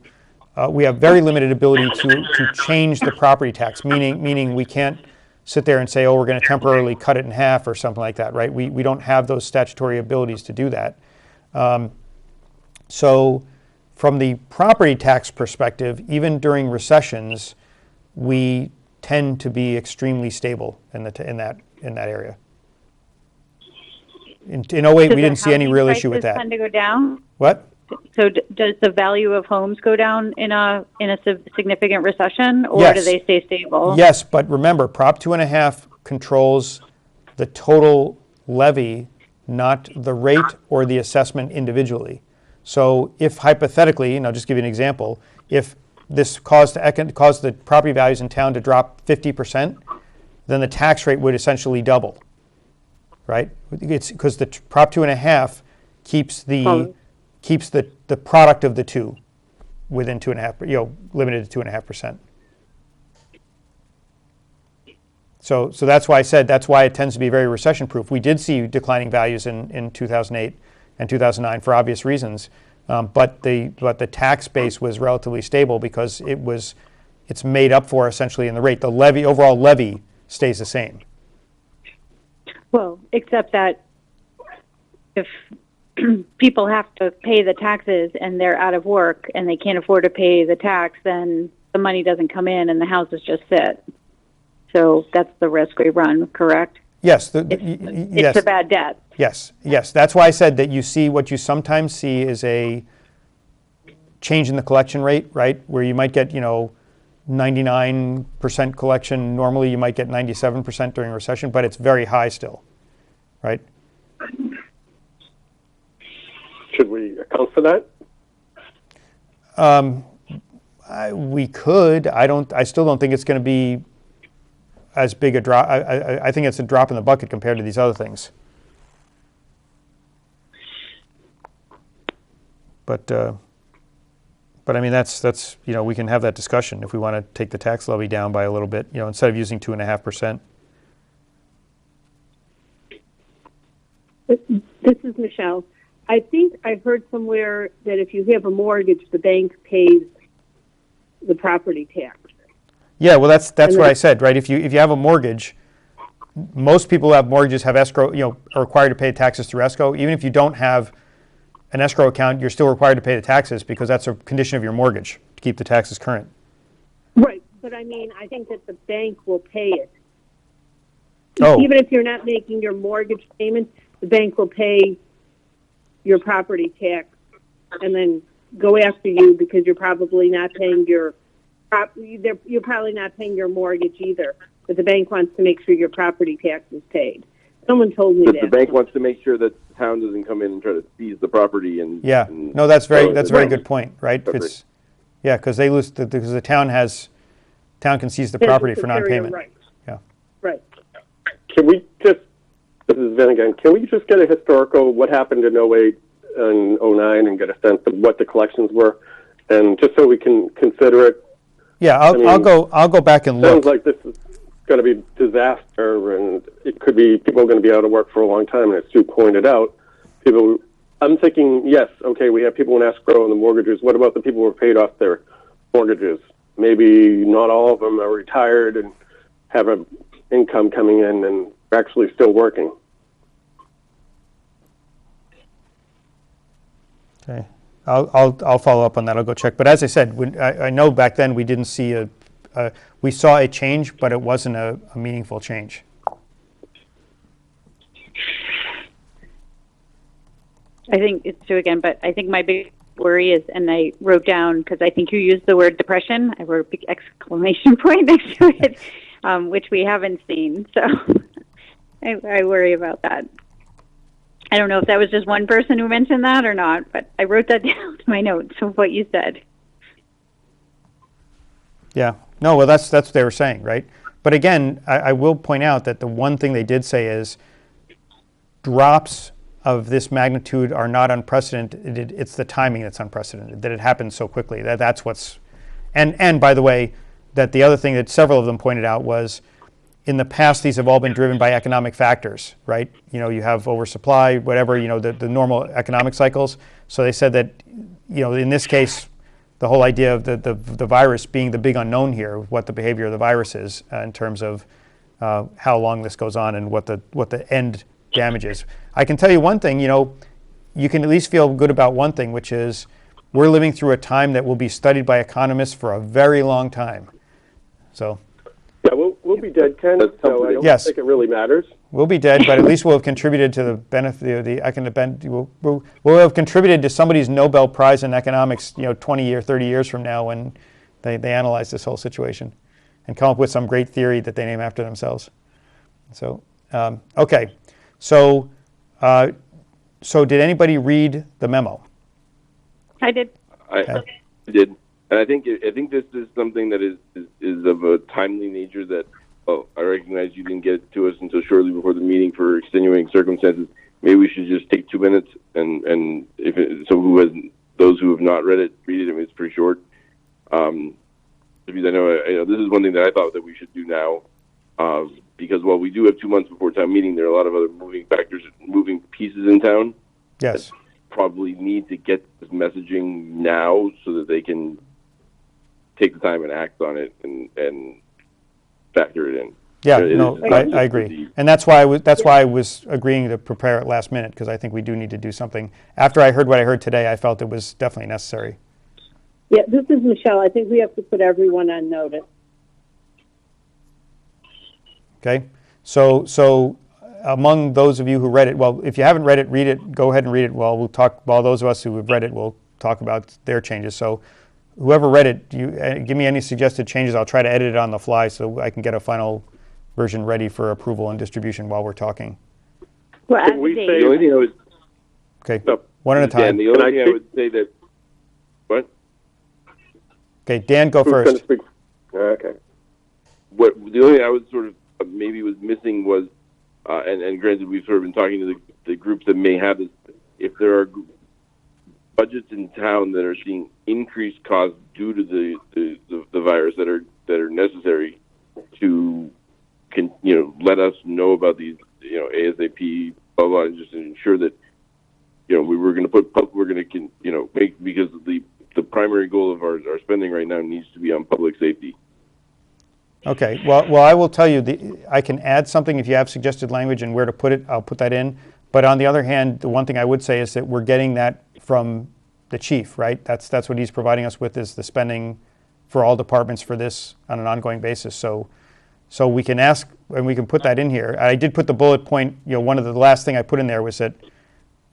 Speaker 1: We have very limited ability to change the property tax, meaning we can't sit there and say, oh, we're going to temporarily cut it in half or something like that, right? We don't have those statutory abilities to do that. So from the property tax perspective, even during recessions, we tend to be extremely stable in that area. In 08, we didn't see any real issue with that.
Speaker 3: Tend to go down?
Speaker 1: What?
Speaker 3: So does the value of homes go down in a significant recession, or
Speaker 1: Yes.
Speaker 3: do they stay stable?
Speaker 1: Yes, but remember, Prop 2.5 controls the total levy, not the rate or the assessment individually. So if hypothetically, and I'll just give you an example, if this caused the property values in town to drop 50%, then the tax rate would essentially double, right? It's because the Prop 2.5 keeps the product of the two within 2.5%, limited to 2.5%. So that's why I said that's why it tends to be very recession proof. We did see declining values in 2008 and 2009 for obvious reasons, but the tax base was relatively stable because it's made up for essentially in the rate. The overall levy stays the same.
Speaker 3: Well, except that if people have to pay the taxes and they're out of work and they can't afford to pay the tax, then the money doesn't come in and the houses just sit. So that's the risk we run, correct?
Speaker 1: Yes.
Speaker 3: It's a bad debt.
Speaker 1: Yes. That's why I said that what you sometimes see is a change in the collection rate, right? Where you might get, 99% collection. Normally you might get 97% during a recession, but it's very high still, right?
Speaker 2: Should we account for that?
Speaker 1: We could. I still don't think it's going to be as big a drop. I think it's a drop in the bucket compared to these other things. But I mean that's we can have that discussion if we want to take the tax levy down by a little bit. Instead of using 2.5%.
Speaker 6: This is Michelle. I think I heard somewhere that if you have a mortgage, the bank pays the property tax.
Speaker 1: Yeah, well, that's what I said, right? If you have a mortgage, most people who have mortgages have escrow, are required to pay taxes through escrow. Even if you don't have an escrow account, you're still required to pay the taxes because that's a condition of your mortgage keep the taxes current.
Speaker 6: Right, but I mean, I think that the bank will pay it.
Speaker 1: Oh.
Speaker 6: Even if you're not making your mortgage payment, the bank will pay your property tax and then go after you because you're probably not paying you're probably not paying your mortgage either. But the bank wants to make sure your property tax is paid. Someone told me
Speaker 4: But
Speaker 6: that.
Speaker 4: the bank wants to make sure that the town doesn't come in and try to seize the property and
Speaker 1: Yeah,
Speaker 4: and
Speaker 1: no, that's a very
Speaker 4: Right.
Speaker 1: good point, right?
Speaker 4: Right.
Speaker 1: It's, yeah, because they lose, because the town can seize the
Speaker 6: That's
Speaker 1: property
Speaker 6: a
Speaker 1: for
Speaker 6: superior
Speaker 1: non-payment.
Speaker 6: right.
Speaker 1: Yeah.
Speaker 6: Right.
Speaker 2: Can we just, this is Vin again, can we just get a historical, what happened in '08 and '09 and get a sense of what the collections were? And just so we can consider it,
Speaker 1: Yeah, I'll go back and look.
Speaker 2: sounds like this is going to be disaster, and it could be people are going to be out of work for a long time. And as Sue pointed out, I'm thinking, yes, okay, we have people in escrow and the mortgages. What about the people who are paid off their mortgages? Maybe not all of them are retired and have an income coming in and are actually still working.
Speaker 1: Okay, I'll follow up on that. I'll go check. But as I said, I know back then we didn't see we saw a change, but it wasn't a meaningful change.
Speaker 3: I think it's true again, but I think my big worry is, and I wrote down, because I think you used the word depression, I wrote a big exclamation point next to it, which we haven't seen. So I worry about that. I don't know if that was just one person who mentioned that or not, but I wrote that down in my notes of what you said.
Speaker 1: Yeah. No, well, that's what they were saying, right? But again, I will point out that the one thing they did say is drops of this magnitude are not unprecedented. It's the timing that's unprecedented, that it happened so quickly. That's what's, and by the way, that the other thing that several of them pointed out was, in the past, these have all been driven by economic factors, right? You know, you have oversupply, whatever, you know, the normal economic cycles. So they said that, you know, in this case, the whole idea of the virus being the big unknown here, what the behavior of the virus is in terms of how long this goes on and what the end damage is. I can tell you one thing, you know, you can at least feel good about one thing, which is we're living through a time that will be studied by economists for a very long time. So.
Speaker 2: Yeah, we'll be dead, Ken, so I don't
Speaker 1: Yes.
Speaker 2: think it really matters.
Speaker 1: We'll be dead, but at least we'll have contributed to the benefit. We'll have contributed to somebody's Nobel Prize in economics, you know, 20 or 30 years from now, when they analyze this whole situation and come up with some great theory that they name after themselves. So, okay, so did anybody read the memo?
Speaker 3: I did.
Speaker 4: I did, and I think this is something that is of a timely nature. That I recognize you didn't get it to us until shortly before the meeting for extenuating circumstances. Maybe we should just take 2 minutes and those who have not read it, read it. I mean, it's pretty short. Because I know this is one thing that I thought that we should do now. Because while we do have 2 months before town meeting, there are a lot of other moving pieces in town.
Speaker 1: Yes.
Speaker 4: Probably need to get this messaging now so that they can take the time and act on it and factor it in.
Speaker 1: Yeah, no, I agree, and that's why I was agreeing to prepare it last minute, because I think we do need to do something. After I heard what I heard today, I felt it was definitely necessary.
Speaker 6: Yeah, this is Michelle. I think we have to put everyone on notice.
Speaker 1: Okay, so among those of you who read it, well, if you haven't read it, read it. Go ahead and read it. While those of us who have read it, will talk about their changes. So, whoever read it, give me any suggested changes. I'll try to edit it on the fly so I can get a final version ready for approval and distribution while we're talking.
Speaker 3: Well,
Speaker 2: Can we say-
Speaker 4: The only thing I would
Speaker 1: Okay,
Speaker 2: No.
Speaker 1: one at a
Speaker 4: Dan,
Speaker 1: time.
Speaker 4: the only
Speaker 2: Can I
Speaker 4: thing I
Speaker 2: speak?
Speaker 4: would say that what
Speaker 1: Okay, Dan, go
Speaker 2: Who's going
Speaker 1: first.
Speaker 2: to speak? Okay.
Speaker 4: the only thing I was sort of maybe was missing was, and granted we've sort of been talking to the groups that may have this, if there are budgets in town that are seeing increased costs due to the virus that are necessary to let us know about these, ASAP, blah blah, and just ensure that we're going to make, because the primary goal of our spending right now needs to be on public safety.
Speaker 1: Okay, well, I will tell you, I can add something if you have suggested language and where to put it, I'll put that in. But on the other hand, the one thing I would say is that we're getting that from the chief, right? That's what he's providing us with, is the spending for all departments for this on an ongoing basis. So we can ask, and we can put that in here. I did put the bullet point, one of the last thing I put in there was that,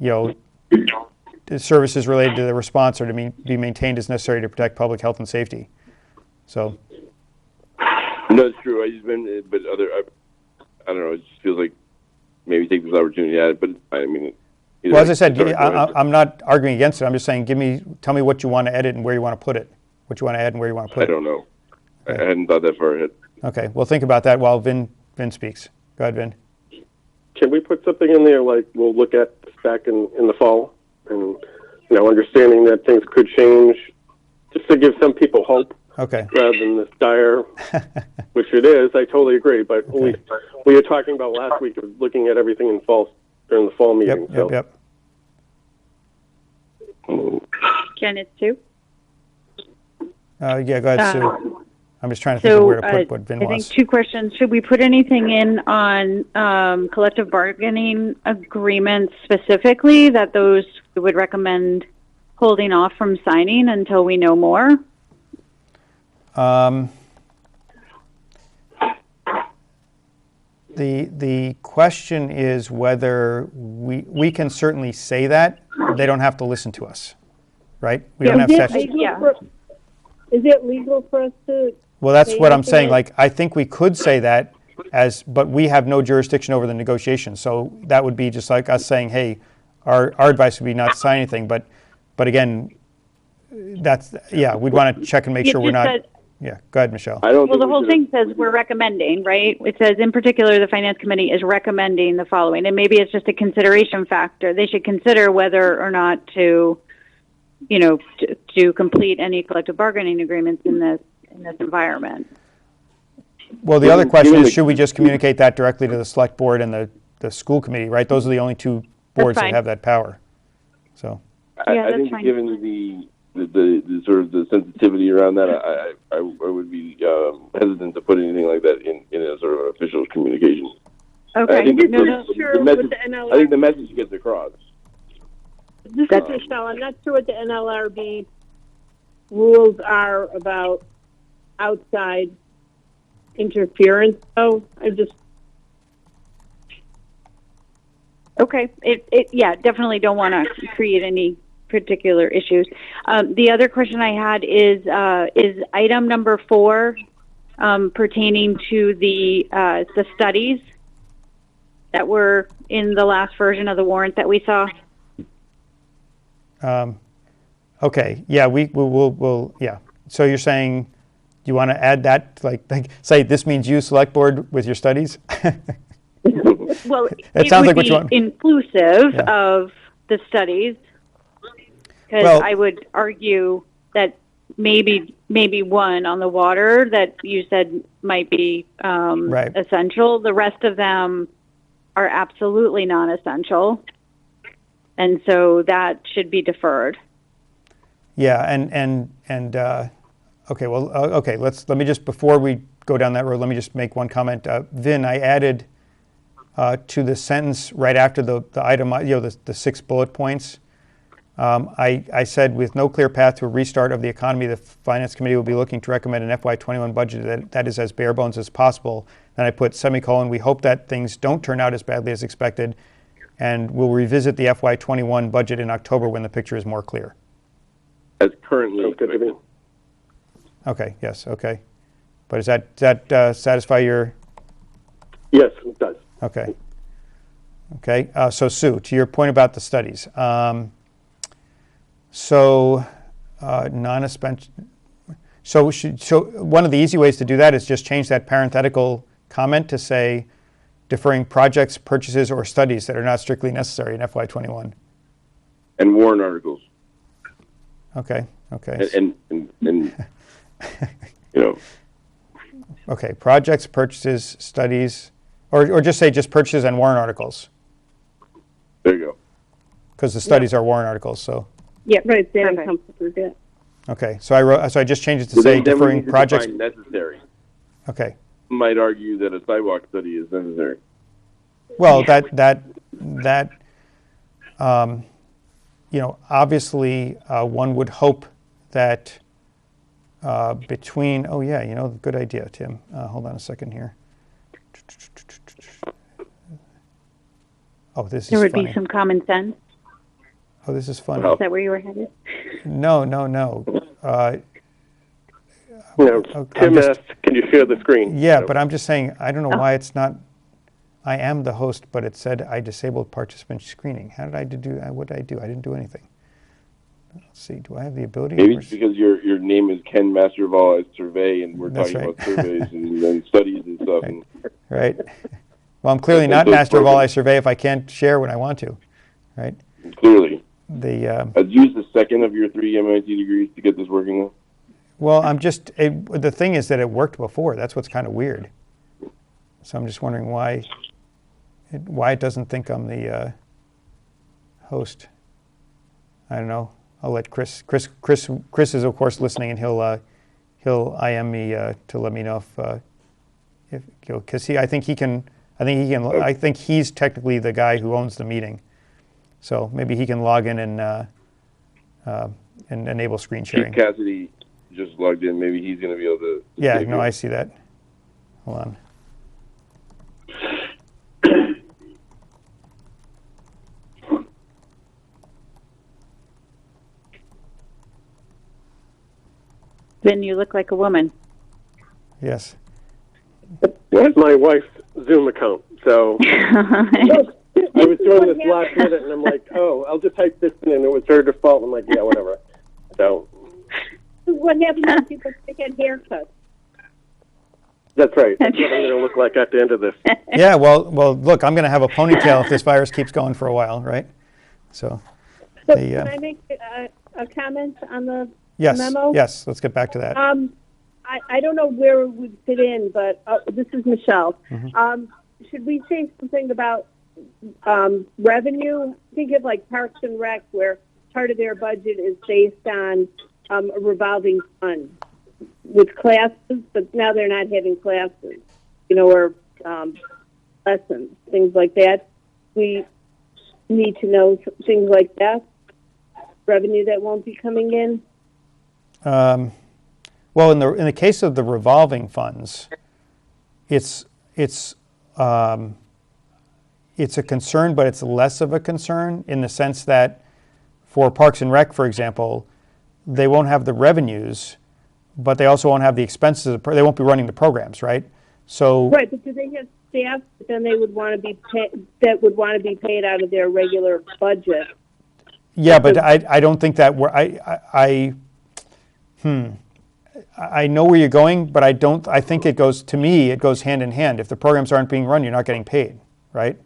Speaker 1: the services related to the response are to be maintained as necessary to protect public health and safety. So.
Speaker 4: No, it's true. I don't know. It just feels like maybe take this opportunity to add it, but I mean.
Speaker 1: Well, as I said, I'm not arguing against it. I'm just saying, tell me what you want to edit and where you want to put it. What you want to add and where you want to put it.
Speaker 4: I don't know. I hadn't thought that far ahead.
Speaker 1: Okay. Well, think about that while Vin speaks. Go ahead, Vin.
Speaker 2: Can we put something in there like we'll look at this back in the fall, and understanding that things could change, just to give some people hope.
Speaker 1: Okay.
Speaker 2: Rather than this dire, which it is, I totally agree. But we were talking about last week of looking at everything in fall during the fall meeting.
Speaker 1: Yep.
Speaker 3: Ken, it's Sue.
Speaker 1: Yeah, go ahead, Sue. I'm just trying to think of where to put what Vin
Speaker 3: I
Speaker 1: wants.
Speaker 3: think 2 questions. Should we put anything in on collective bargaining agreements specifically, that those we would recommend holding off from signing until we know more?
Speaker 1: The question is whether we can certainly say that. They don't have to listen to us, right? We don't have sessions.
Speaker 6: Is it legal for us to?
Speaker 1: Well, that's what I'm saying. Like, I think we could say that, but we have no jurisdiction over the negotiations. So that would be just like us saying, hey, our advice would be not to sign anything. But again, we'd want to check and make sure we're not. Yeah, go ahead, Michelle.
Speaker 3: Well, the whole thing says we're recommending, right? It says, in particular, the Finance Committee is recommending the following. And maybe it's just a consideration factor. They should consider whether or not to complete any collective bargaining agreements in this environment.
Speaker 1: Well, the other question is, should we just communicate that directly to the select board and the school committee, right? Those are the only 2 boards that have that power. So.
Speaker 4: I think
Speaker 3: fine.
Speaker 4: given the sort of the sensitivity around that, I would be hesitant to put anything like that in a sort of an official communication.
Speaker 3: Okay.
Speaker 4: I think
Speaker 6: NLRB.
Speaker 4: I think the message gets across.
Speaker 6: This is Michelle. I'm not sure what the NLRB rules are about outside interference. So I just.
Speaker 3: Okay. Definitely don't want to create any particular issues. The other question I had is item number 4 pertaining to the studies that were in the last version of the warrant that we saw.
Speaker 1: Okay. Yeah, we'll. Yeah. So you're saying you want to add that, like say this means you, select board, with your studies?
Speaker 3: Well,
Speaker 1: it sounds
Speaker 3: would
Speaker 1: like what you want.
Speaker 3: Inclusive of the studies. Because I would argue that maybe one on the water that you said might be essential. The rest of them are absolutely non-essential, and so that should be deferred.
Speaker 1: Yeah, and okay. Well, okay. Let me just, before we go down that road, let me just make one comment. Vin, I added to the sentence right after the item, the 6 bullet points. I said, with no clear path to a restart of the economy, the Finance Committee will be looking to recommend an FY21 budget that is as bare bones as possible. Then I put semicolon, we hope that things don't turn out as badly as expected, and we'll revisit the FY21 budget in October when the picture is more clear.
Speaker 4: As currently expected.
Speaker 1: Okay, yes, okay. But does that satisfy your?
Speaker 2: Yes, it does.
Speaker 1: Okay. Okay, so Sue, to your point about the studies. So non-expense. So one of the easy ways to do that is just change that parenthetical comment to say deferring projects, purchases, or studies that are not strictly necessary in FY21.
Speaker 4: And warrant articles.
Speaker 1: Okay.
Speaker 4: And
Speaker 1: Okay, projects, purchases, studies, or just say just purchases and warrant articles.
Speaker 4: There you go.
Speaker 1: Because the studies are warrant articles, so.
Speaker 6: Yeah, right. Very comfortable with that.
Speaker 1: Okay, so I just changed it to say deferring projects.
Speaker 4: Necessary.
Speaker 1: Okay.
Speaker 4: Might argue that a sidewalk study is necessary.
Speaker 1: Well, obviously one would hope that between, good idea, Tim. Hold on a second here. Oh, this is
Speaker 3: There would
Speaker 1: funny.
Speaker 3: be some common sense.
Speaker 1: Oh, this is funny.
Speaker 3: Is that where you were headed?
Speaker 1: No.
Speaker 2: Tim asked, can you share the screen?
Speaker 1: Yeah, but I'm just saying, I don't know why it's not, I am the host, but it said I disabled participant screening. How did I do, what did I do? I didn't do anything. Let's see, do I have the ability?
Speaker 4: Maybe it's because your name is Ken Masterval at Survey, and we're
Speaker 1: That's
Speaker 4: talking
Speaker 1: right.
Speaker 4: about surveys and studies and stuff.
Speaker 1: Right.
Speaker 4: And
Speaker 1: Right. Well, I'm clearly not master of all I survey if I can't share when I want to, right?
Speaker 4: clearly,
Speaker 1: The
Speaker 4: I'd use the second of your 3 MIT degrees to get this working.
Speaker 1: well, the thing is that it worked before. That's what's kind of weird. So I'm just wondering why it doesn't think I'm the host. I don't know. I'll let Chris is of course listening, and he'll IM me to let me know if because I think he's technically the guy who owns the meeting, so maybe he can log in and enable screen sharing.
Speaker 4: Chief Cassidy just logged in. Maybe he's going to be able to.
Speaker 1: Yeah, no, I see that. Hold on.
Speaker 3: Then you look like a woman.
Speaker 1: Yes.
Speaker 2: That's my wife's Zoom account. So I was doing this last minute, and I'm like, oh, I'll just type this in, and it was her default. I'm like, yeah, whatever. So
Speaker 6: What happens when people get haircuts?
Speaker 2: that's right. That's what I'm going to look like at the end of this.
Speaker 1: Yeah. Well. Look, I'm going to have a ponytail if this virus keeps going for a while, right? So.
Speaker 6: So
Speaker 1: The,
Speaker 6: can I make a comment on the
Speaker 1: Yes.
Speaker 6: memo?
Speaker 1: Yes. Let's get back to that.
Speaker 6: I don't know where it would fit in, but this is Michelle.
Speaker 1: Mm-hmm.
Speaker 6: Should we say something about revenue? Think of like Parks and Rec, where part of their budget is based on a revolving fund with classes, but now they're not having classes, or lessons, things like that. We need to know things like that, revenue that won't be coming in.
Speaker 1: Well, in the case of the revolving funds, it's a concern, but it's less of a concern in the sense that for Parks and Rec, for example, they won't have the revenues, but they also won't have the expenses. They won't be running the programs, right? So
Speaker 6: Right, but do they have staff that then they would want to be paid out of their regular budget?
Speaker 1: yeah, but I don't think that I know where you're going, but I think it goes hand in hand. If the programs aren't being run, you're not getting paid, right?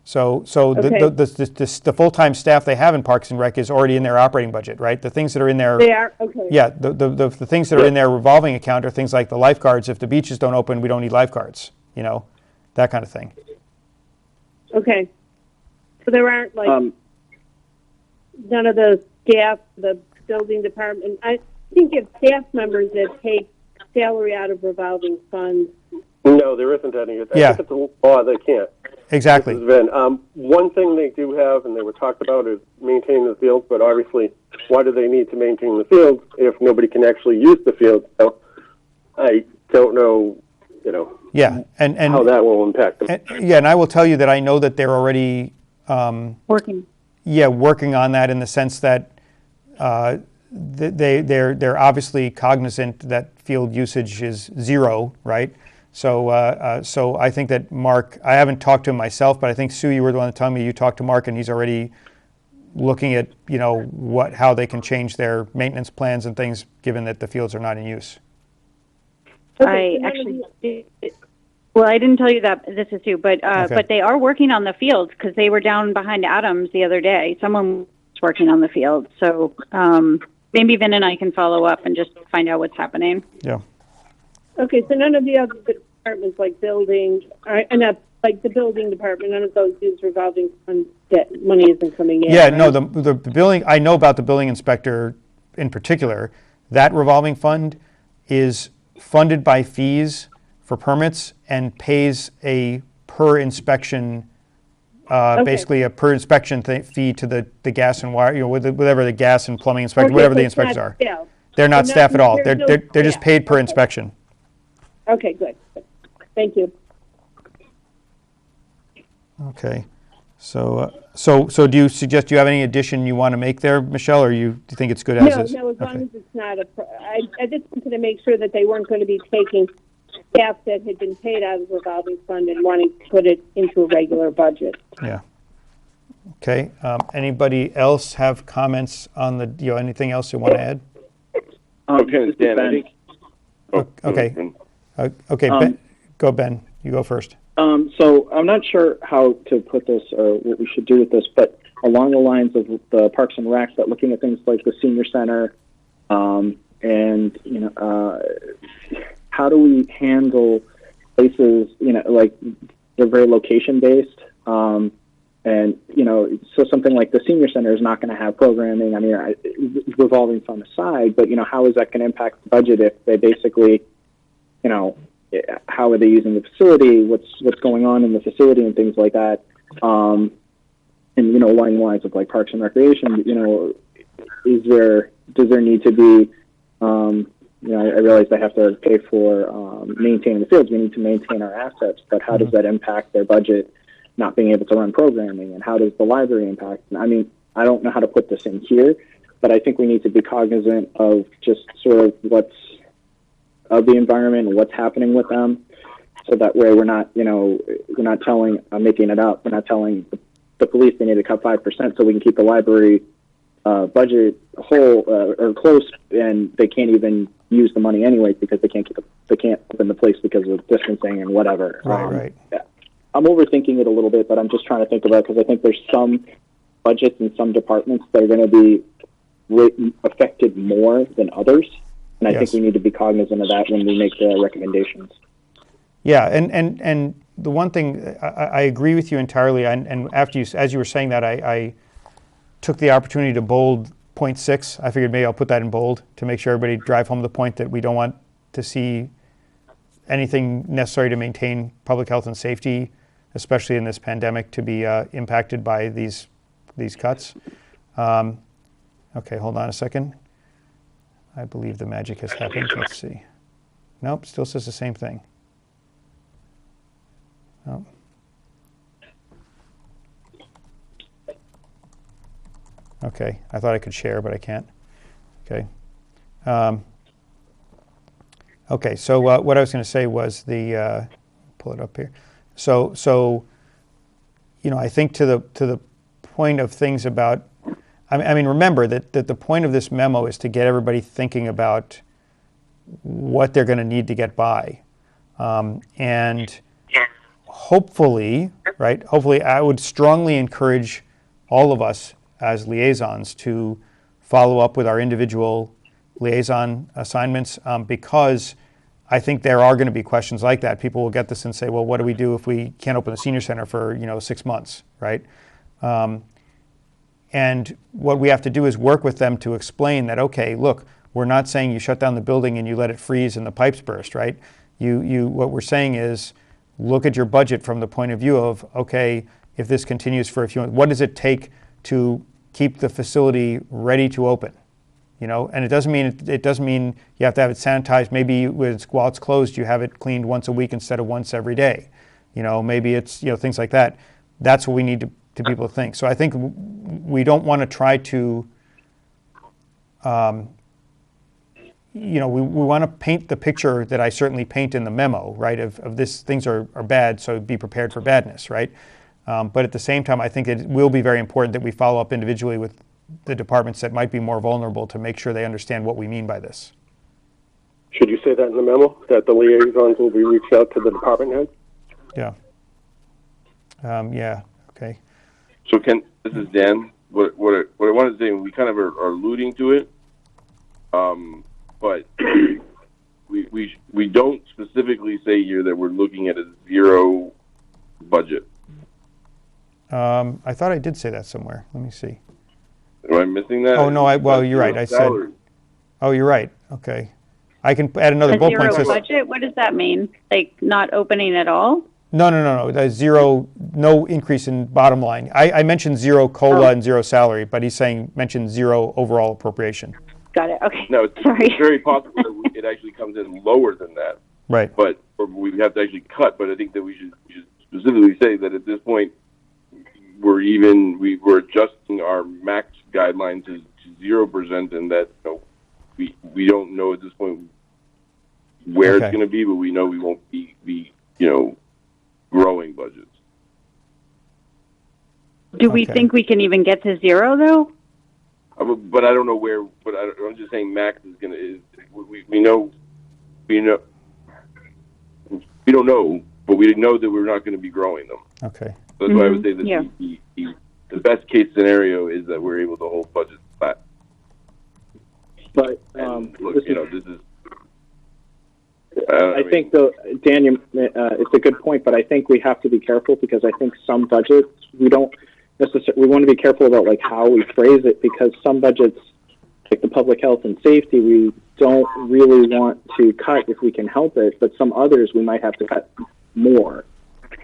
Speaker 1: So
Speaker 6: Okay.
Speaker 1: the full-time staff they have in Parks and Rec is already in their operating budget, right? The things that are in their
Speaker 6: They are? Okay.
Speaker 1: yeah, the things that are in their revolving account are things like the lifeguards. If the beaches don't open, we don't need lifeguards, that kind of thing.
Speaker 6: Okay. So there aren't none of the staff, the building department. I think you have staff members that take salary out of revolving funds.
Speaker 2: No, there isn't any. I
Speaker 1: Yeah.
Speaker 2: think it's a law they can't.
Speaker 1: Exactly.
Speaker 2: This has been. One thing they do have, and they were talked about, is maintaining the fields. But obviously, why do they need to maintain the fields if nobody can actually use the fields? So I don't know,
Speaker 1: Yeah, and
Speaker 2: how that will impact them.
Speaker 1: and I will tell you that I know that they're already
Speaker 3: Working.
Speaker 1: working on that in the sense that they're obviously cognizant that field usage is zero, right? So I think that Mark, I haven't talked to him myself, but I think Sue, you were the one that told me you talked to Mark, and he's already looking at how they can change their maintenance plans and things, given that the fields are not in use.
Speaker 6: Okay,
Speaker 3: I didn't tell you that. This is Sue, but
Speaker 1: Okay.
Speaker 3: but they are working on the fields because they were down behind Adams the other day. Someone was working on the field, so maybe Vin and I can follow up and just find out what's happening.
Speaker 1: Yeah.
Speaker 6: Okay, so none of the other departments like building, not like the building department, none of those use revolving funds that money isn't coming in.
Speaker 1: Yeah,
Speaker 6: right?
Speaker 1: no, the building, I know about the building inspector in particular. That revolving fund is funded by fees for permits and pays a per inspection basically a per inspection fee to the gas and wire, whatever the gas and plumbing inspector, whatever the inspectors are.
Speaker 6: Staff.
Speaker 1: They're not staff at all.
Speaker 6: There's no
Speaker 1: They're just
Speaker 6: staff.
Speaker 1: paid per
Speaker 6: Okay.
Speaker 1: inspection.
Speaker 6: Okay, good. Thank you.
Speaker 1: Okay. So do you suggest, do you have any addition you want to make there, Michelle, or do you think it's good as is?
Speaker 6: No, as long
Speaker 1: Okay.
Speaker 6: as it's not I just wanted to make sure that they weren't going to be taking staff that had been paid out of the revolving fund and wanting to put it into a regular budget.
Speaker 1: Yeah. Okay. Anybody else have comments on anything else you want to add?
Speaker 4: Okay, Dan, I think.
Speaker 1: Okay. Okay, Ben, go Ben. You go first.
Speaker 5: So I'm not sure how to put this or what we should do with this, but along the lines of the Parks and Rec, but looking at things like the senior center, and how do we handle places, like they're very location based, and so something like the senior center is not going to have programming. I mean, revolving fund aside, but how is that going to impact the budget if they basically, how are they using the facility? What's going on in the facility and things like that? And along the lines of like Parks and Recreation, does there need to be? I realize they have to pay for maintaining the fields. We need to maintain our assets, but how does that impact their budget? Not being able to run programming, and how does the library impact? I mean, I don't know how to put this in here, but I think we need to be cognizant of just sort of of the environment and what's happening with them, so that way we're not telling, I'm making it up, we're not telling the police they need to cut 5% so we can keep the library budget whole or close, and they can't even use the money anyways because they can't open the place because of distancing and whatever.
Speaker 1: Right.
Speaker 5: I'm overthinking it a little bit, but I'm just trying to think about, because I think there's some budgets in some departments that are going to be affected more than others. And I think we need to be cognizant of that when we make the recommendations. Yeah,
Speaker 1: and the one thing, I agree with you entirely. And as you were saying that, I took the opportunity to bold point 6. I figured maybe I'll put that in bold to make sure everybody drive home the point that we don't want to see anything necessary to maintain public health and safety, especially in this pandemic, to be impacted by these cuts. Okay, hold on a second. I believe the magic has happened. Let's see. Nope, still says the same thing. Nope. Okay, I thought I could share, but I can't. Okay. Okay, so what I was going to say was pull it up here. So I think to the point of things about, I mean, remember that the point of this memo is to get everybody thinking about what they're going to need to get by. And hopefully, I would strongly encourage all of us as liaisons to follow up with our individual liaison assignments, because I think there are going to be questions like that. People will get this and say, well, what do we do if we can't open a senior center for 6 months, right? And what we have to do is work with them to explain that, okay, look, we're not saying you shut down the building and you let it freeze and the pipes burst, right? What we're saying is, look at your budget from the point of view of, okay, if this continues for a few months, what does it take to keep the facility ready to open? And it doesn't mean you have to have it sanitized. Maybe while it's closed, you have it cleaned once a week instead of once every day. Maybe it's things like that. That's what we need to people to think. So I think we don't want to try to, we want to paint the picture that I certainly paint in the memo, right? Of this, things are bad, so be prepared for badness, right? But at the same time, I think it will be very important that we follow up individually with the departments that might be more vulnerable to make sure they understand what we mean by this.
Speaker 2: Should you say that in the memo, that the liaisons will be reached out to the department heads?
Speaker 1: Yeah. Yeah, okay.
Speaker 4: So this is Dan. What I wanted to say, we kind of are alluding to it, but we don't specifically say here that we're looking at a zero budget.
Speaker 1: I thought I did say that somewhere. Let me see.
Speaker 4: Am I missing that?
Speaker 1: Oh, no, you're right. I said, oh, you're right. Okay. I can add another bullet point.
Speaker 3: Zero budget? What does that mean? Like not opening at all?
Speaker 1: No. The zero, no increase in bottom line. I mentioned zero COLA and zero salary, but he's saying mention zero overall appropriation.
Speaker 3: Got it. Okay.
Speaker 4: No, it's very possible that it actually comes in lower than that.
Speaker 1: Right.
Speaker 4: But we have to actually cut. But I think that we should specifically say that at this point, we're adjusting our max guidelines to 0%, and that we don't know at this point where it's going to be, but we know we won't be growing budgets.
Speaker 3: Do we think we can even get to zero though?
Speaker 4: But I don't know where. But I'm just saying max is going to. We know. We don't know, but we know that we're not going to be growing them.
Speaker 1: Okay.
Speaker 4: So that's why I would say that the best case scenario is that we're able to hold budgets flat.
Speaker 5: But
Speaker 4: look, this is.
Speaker 5: I think, though, Dan, it's a good point, but I think we have to be careful because I think some budgets we don't necessarily. We want to be careful about like how we phrase it because some budgets, like the public health and safety, we don't really want to cut if we can help it, but some others we might have to cut more.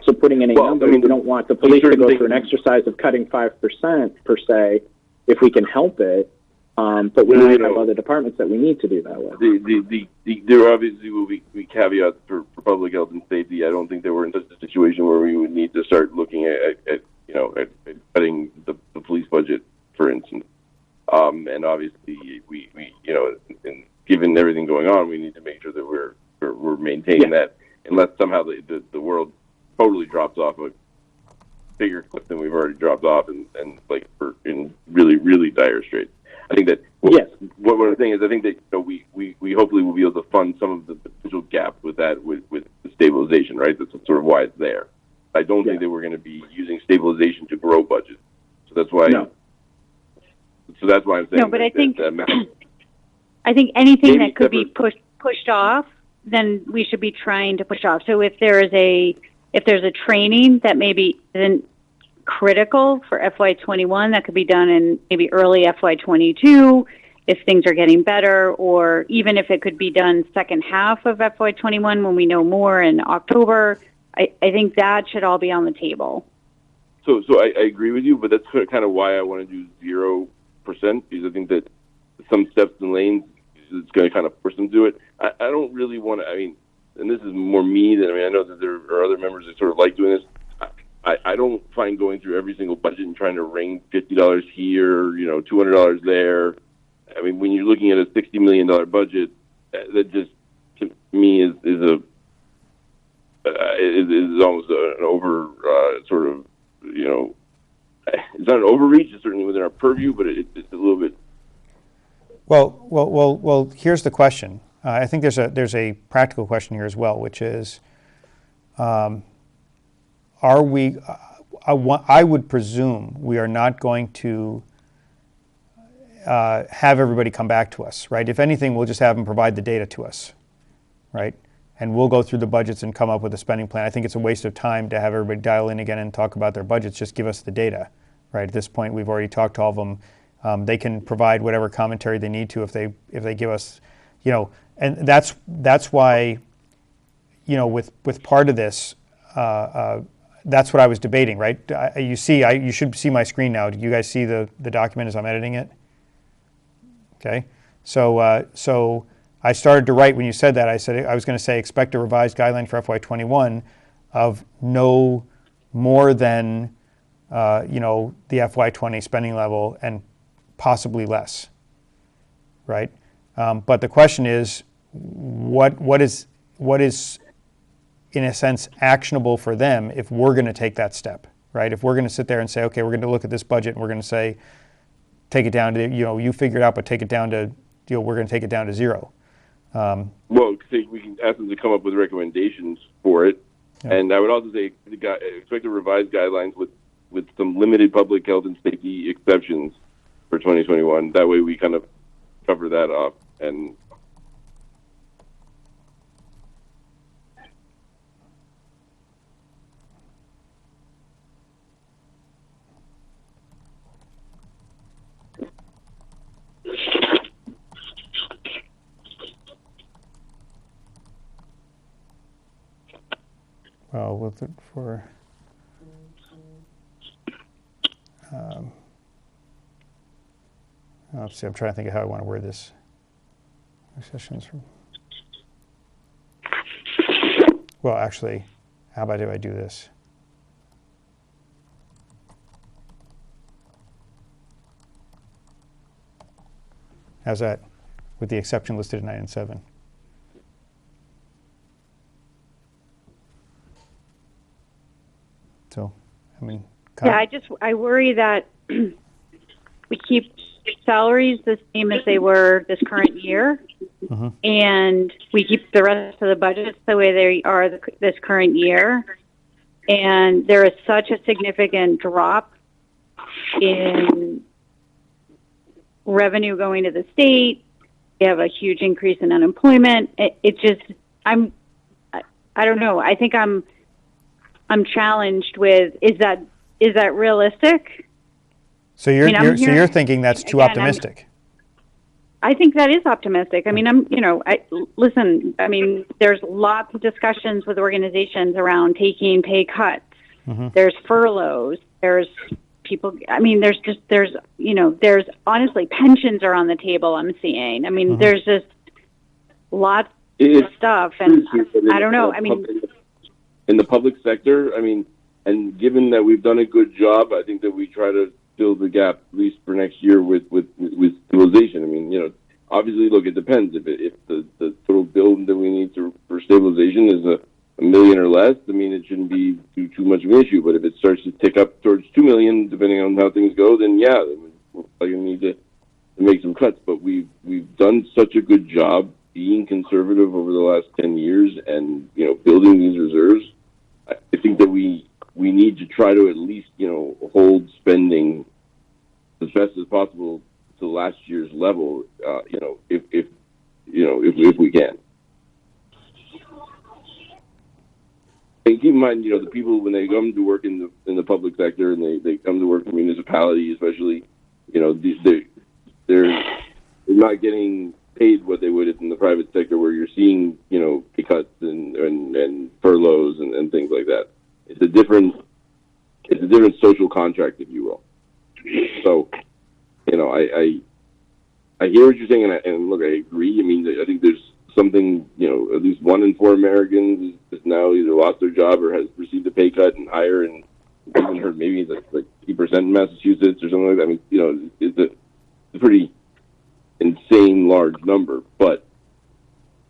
Speaker 5: So putting any numbers, we don't want the police to go through an exercise of cutting 5% per se if we can help it. But we might have other departments that we need to do that with.
Speaker 4: There obviously will be caveats for public health and safety. I don't think that we're in such a situation where we would need to start looking at cutting the police budget, for instance. And obviously, we and given everything going on, we need to make sure that we're maintaining that, unless somehow the world totally drops off a bigger cliff than we've already dropped off, and like we're in really, really dire straits. I think that what I'm saying is I think that we hopefully will be able to fund some of the potential gap with that with the stabilization, right? That's sort of why it's there. I don't think that we're going to be using stabilization to grow budget. So that's why.
Speaker 5: No.
Speaker 4: So that's why I'm saying.
Speaker 3: No, but I think anything that could be pushed off, then we should be trying to push off. So if there's a training that maybe isn't critical for FY21, that could be done in maybe early FY22 if things are getting better, or even if it could be done second half of FY21 when we know more in October. I think that should all be on the table.
Speaker 4: So I agree with you, but that's kind of why I want to do 0%, because I think that some steps and lanes is going to kind of force them to do it. I don't really want to. I mean, and this is more me than I know that there are other members that sort of like doing this. I don't find going through every single budget and trying to wring $50 here, $200 there. I mean, when you're looking at a $60 million budget, that just to me is almost an over sort of it's not an overreach. It's certainly within our purview, but it's a little bit.
Speaker 1: Well. Here's the question. I think there's a practical question here as well, which is. Are we? I would presume we are not going to have everybody come back to us, right? If anything, we'll just have them provide the data to us, right? And we'll go through the budgets and come up with a spending plan. I think it's a waste of time to have everybody dial in again and talk about their budgets. Just give us the data, right? At this point, we've already talked to all of them. They can provide whatever commentary they need to if they give us, and that's why, with part of this. That's what I was debating, right? You should see my screen now. Do you guys see the document as I'm editing it? Okay. So I started to write when you said that. I said I was going to say expect a revised guideline for FY21 of no more than the FY20 spending level and possibly less, right? But the question is, what is in a sense, actionable for them if we're going to take that step, right? If we're going to sit there and say, okay, we're going to look at this budget and we're going to say, take it down to, you figure it out, but take it down to, we're going to take it down to 0.
Speaker 4: Well, we can ask them to come up with recommendations for it. Yeah. And I would also say expect to revise guidelines with some limited public health and safety exceptions for 2021. That way we kind of cover that off. And
Speaker 1: well, with it for let's see. I'm trying to think of how I want to word this. Sessions from. Well, actually, how about if I do this? How's that? With the exception listed at 9 and 7. So, I mean,
Speaker 3: Yeah, I worry that we keep salaries the same as they were this current year, and we keep the rest of the budgets the way they are this current year, and there is such a significant drop in revenue going to the state. We have a huge increase in unemployment. It just, I don't know. I think I'm challenged with, is that realistic?
Speaker 1: So you're thinking that's too optimistic.
Speaker 3: I think that is optimistic. I mean, listen, I mean, there's lots of discussions with organizations around taking pay cuts. There's furloughs. There's people, I mean, there's honestly, pensions are on the table, I'm seeing. I mean, there's just lots of stuff. And I don't know. I mean,
Speaker 4: in the public sector, I mean, and given that we've done a good job, I think that we try to fill the gap at least for next year with stabilization. I mean, obviously, look, it depends. If the total bill that we need for stabilization is $1 million or less, I mean, it shouldn't be too much of an issue. But if it starts to tick up towards $2 million, depending on how things go, then yeah, we're going to need to make some cuts. But we've done such a good job being conservative over the last 10 years and building these reserves. I think that we need to try to at least hold spending as best as possible to last year's level. If we can. And keep in mind, the people when they come to work in the public sector and they come to work in municipality, especially, they're not getting paid what they would in the private sector, where you're seeing pay cuts and furloughs and things like that. It's a different social contract, if you will. So, I hear what you're saying, and look, I agree. I mean, I think there's something, at least 1 in 4 Americans has now either lost their job or has received a pay cut and higher, and even heard maybe that's like 80% in Massachusetts or something like that. I mean, it's a pretty insane large number, but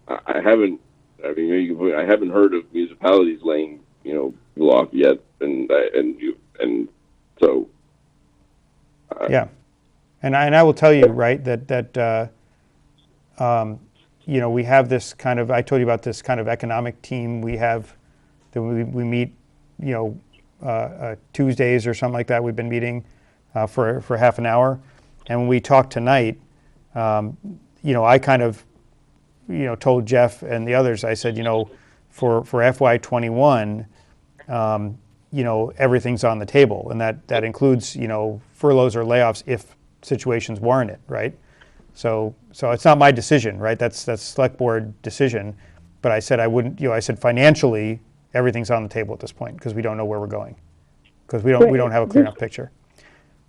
Speaker 4: I haven't heard of municipalities laying people off yet, and so
Speaker 1: yeah, and I will tell you, right, that we have this kind of, I told you about this kind of economic team we have that we meet Tuesdays or something like that. We've been meeting for half an hour, and when we talked tonight, I kind of told Jeff and the others, I said, for FY21, everything's on the table, and that includes furloughs or layoffs if situations warrant it, right? So it's not my decision, right? That's select board decision. But I said I wouldn't. I said financially everything's on the table at this point because we don't know where we're going, because we don't have a clear enough picture.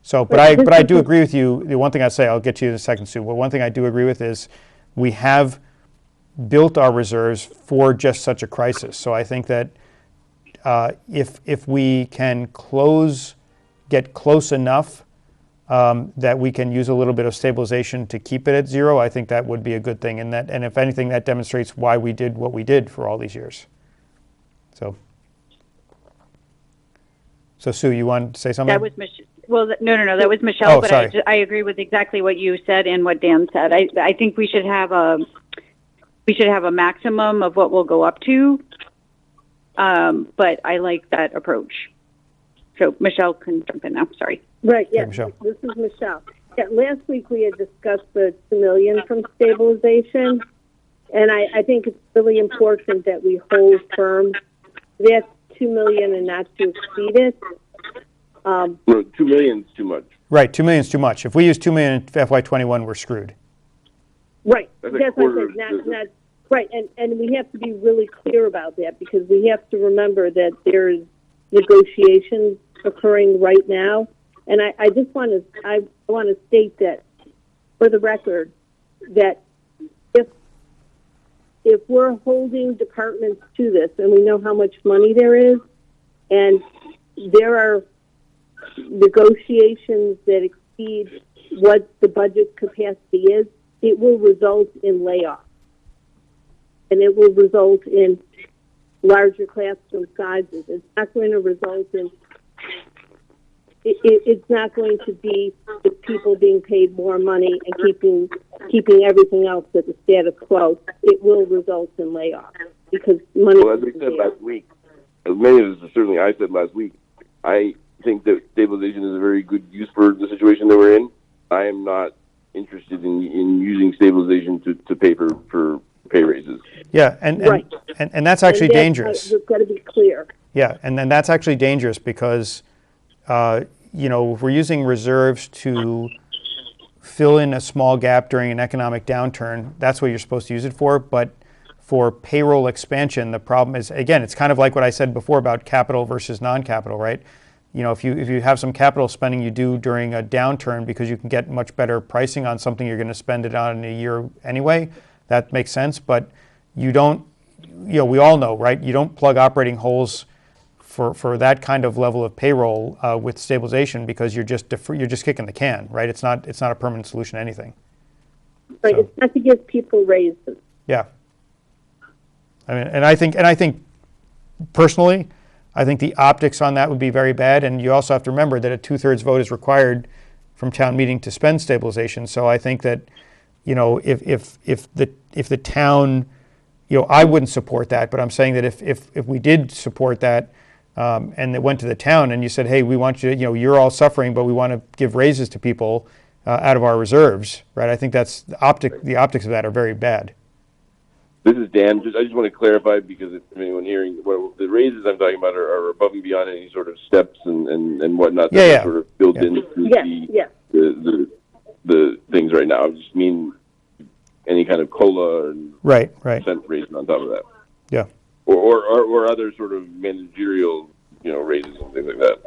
Speaker 1: So, but I do agree with you. The one thing I say, I'll get to you in a second, Sue. But one thing I do agree with is we have built our reserves for just such a crisis. So I think that if we can get close enough that we can use a little bit of stabilization to keep it at zero, I think that would be a good thing. And if anything, that demonstrates why we did what we did for all these years. So Sue, you want to say something?
Speaker 3: That was no. That was Michelle.
Speaker 1: Oh,
Speaker 3: but
Speaker 1: sorry.
Speaker 3: I agree with exactly what you said and what Dan said. I think we should have a maximum of what we'll go up to. But I like that approach. So Michelle can jump in now. Sorry.
Speaker 6: Right. Yeah.
Speaker 1: Michelle.
Speaker 6: This is Michelle. Yeah. Last week we had discussed the $2 million from stabilization, and I think it's really important that we hold firm that $2 million and not to exceed it.
Speaker 4: $2 million is too much.
Speaker 1: Right, $2 million is too much. If we use $2 million in FY21, we're screwed.
Speaker 6: Right.
Speaker 4: That's
Speaker 6: what I said. Right, and we have to be really clear about that because we have to remember that there's negotiations occurring right now, and I just want to state that for the record that if we're holding departments to this, and we know how much money there is, and there are negotiations that exceed what the budget capacity is, it will result in layoffs. And it will result in larger classroom sizes. It's not going to result in, it's not going to be with people being paid more money and keeping everything else at the status quo. It will result in layoffs because money.
Speaker 4: Well, as we said last week, as many of us, certainly I said last week, I think that stabilization is a very good use for the situation that we're in. I am not interested in using stabilization to pay for pay raises.
Speaker 1: Yeah,
Speaker 6: Right.
Speaker 1: and that's actually dangerous.
Speaker 6: We've got to be clear.
Speaker 1: Yeah, and then that's actually dangerous because, if we're using reserves to fill in a small gap during an economic downturn, that's what you're supposed to use it for. But for payroll expansion, the problem is, again, it's kind of like what I said before about capital versus non-capital, right? If you have some capital spending you do during a downturn because you can get much better pricing on something you're going to spend it on in a year anyway, that makes sense. But you don't, we all know, right? You don't plug operating holes for that kind of level of payroll with stabilization because you're just kicking the can, right? It's not a permanent solution to anything.
Speaker 6: Right.
Speaker 1: So,
Speaker 6: it's not to give people raises.
Speaker 1: yeah. I mean, and I think personally, I think the optics on that would be very bad. And you also have to remember that a 2/3 vote is required from town meeting to spend stabilization. So I think that, if the town, I wouldn't support that, but I'm saying that if we did support that, and it went to the town and you said, hey, we want you to, you're all suffering, but we want to give raises to people out of our reserves, right? I think that's the optics of that are very bad.
Speaker 4: This is Dan. I just want to clarify because if anyone hearing, the raises I'm talking about are above and beyond any sort of steps and whatnot that are sort of built into the things right now. I just mean any kind of COLA and percent raising on top of that.
Speaker 1: Yeah.
Speaker 4: Or other sort of managerial, raises and things like that.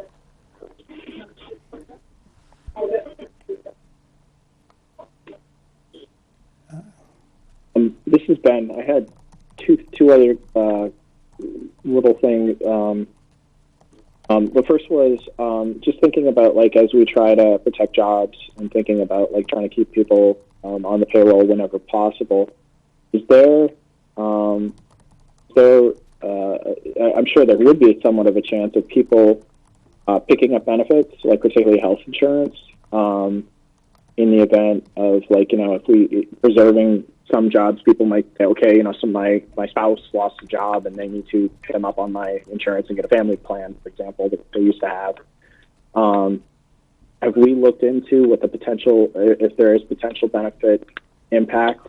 Speaker 5: This is Ben. I had two other little things. The first was just thinking about as we try to protect jobs and thinking about trying to keep people on the payroll whenever possible. Is there I'm sure there would be somewhat of a chance of people picking up benefits, particularly health insurance, in the event of if we preserving some jobs, people might say, okay, my spouse lost a job and they need to put them up on my insurance and get a family plan, for example, that they used to have. Have we looked into what the potential, if there is potential benefit impact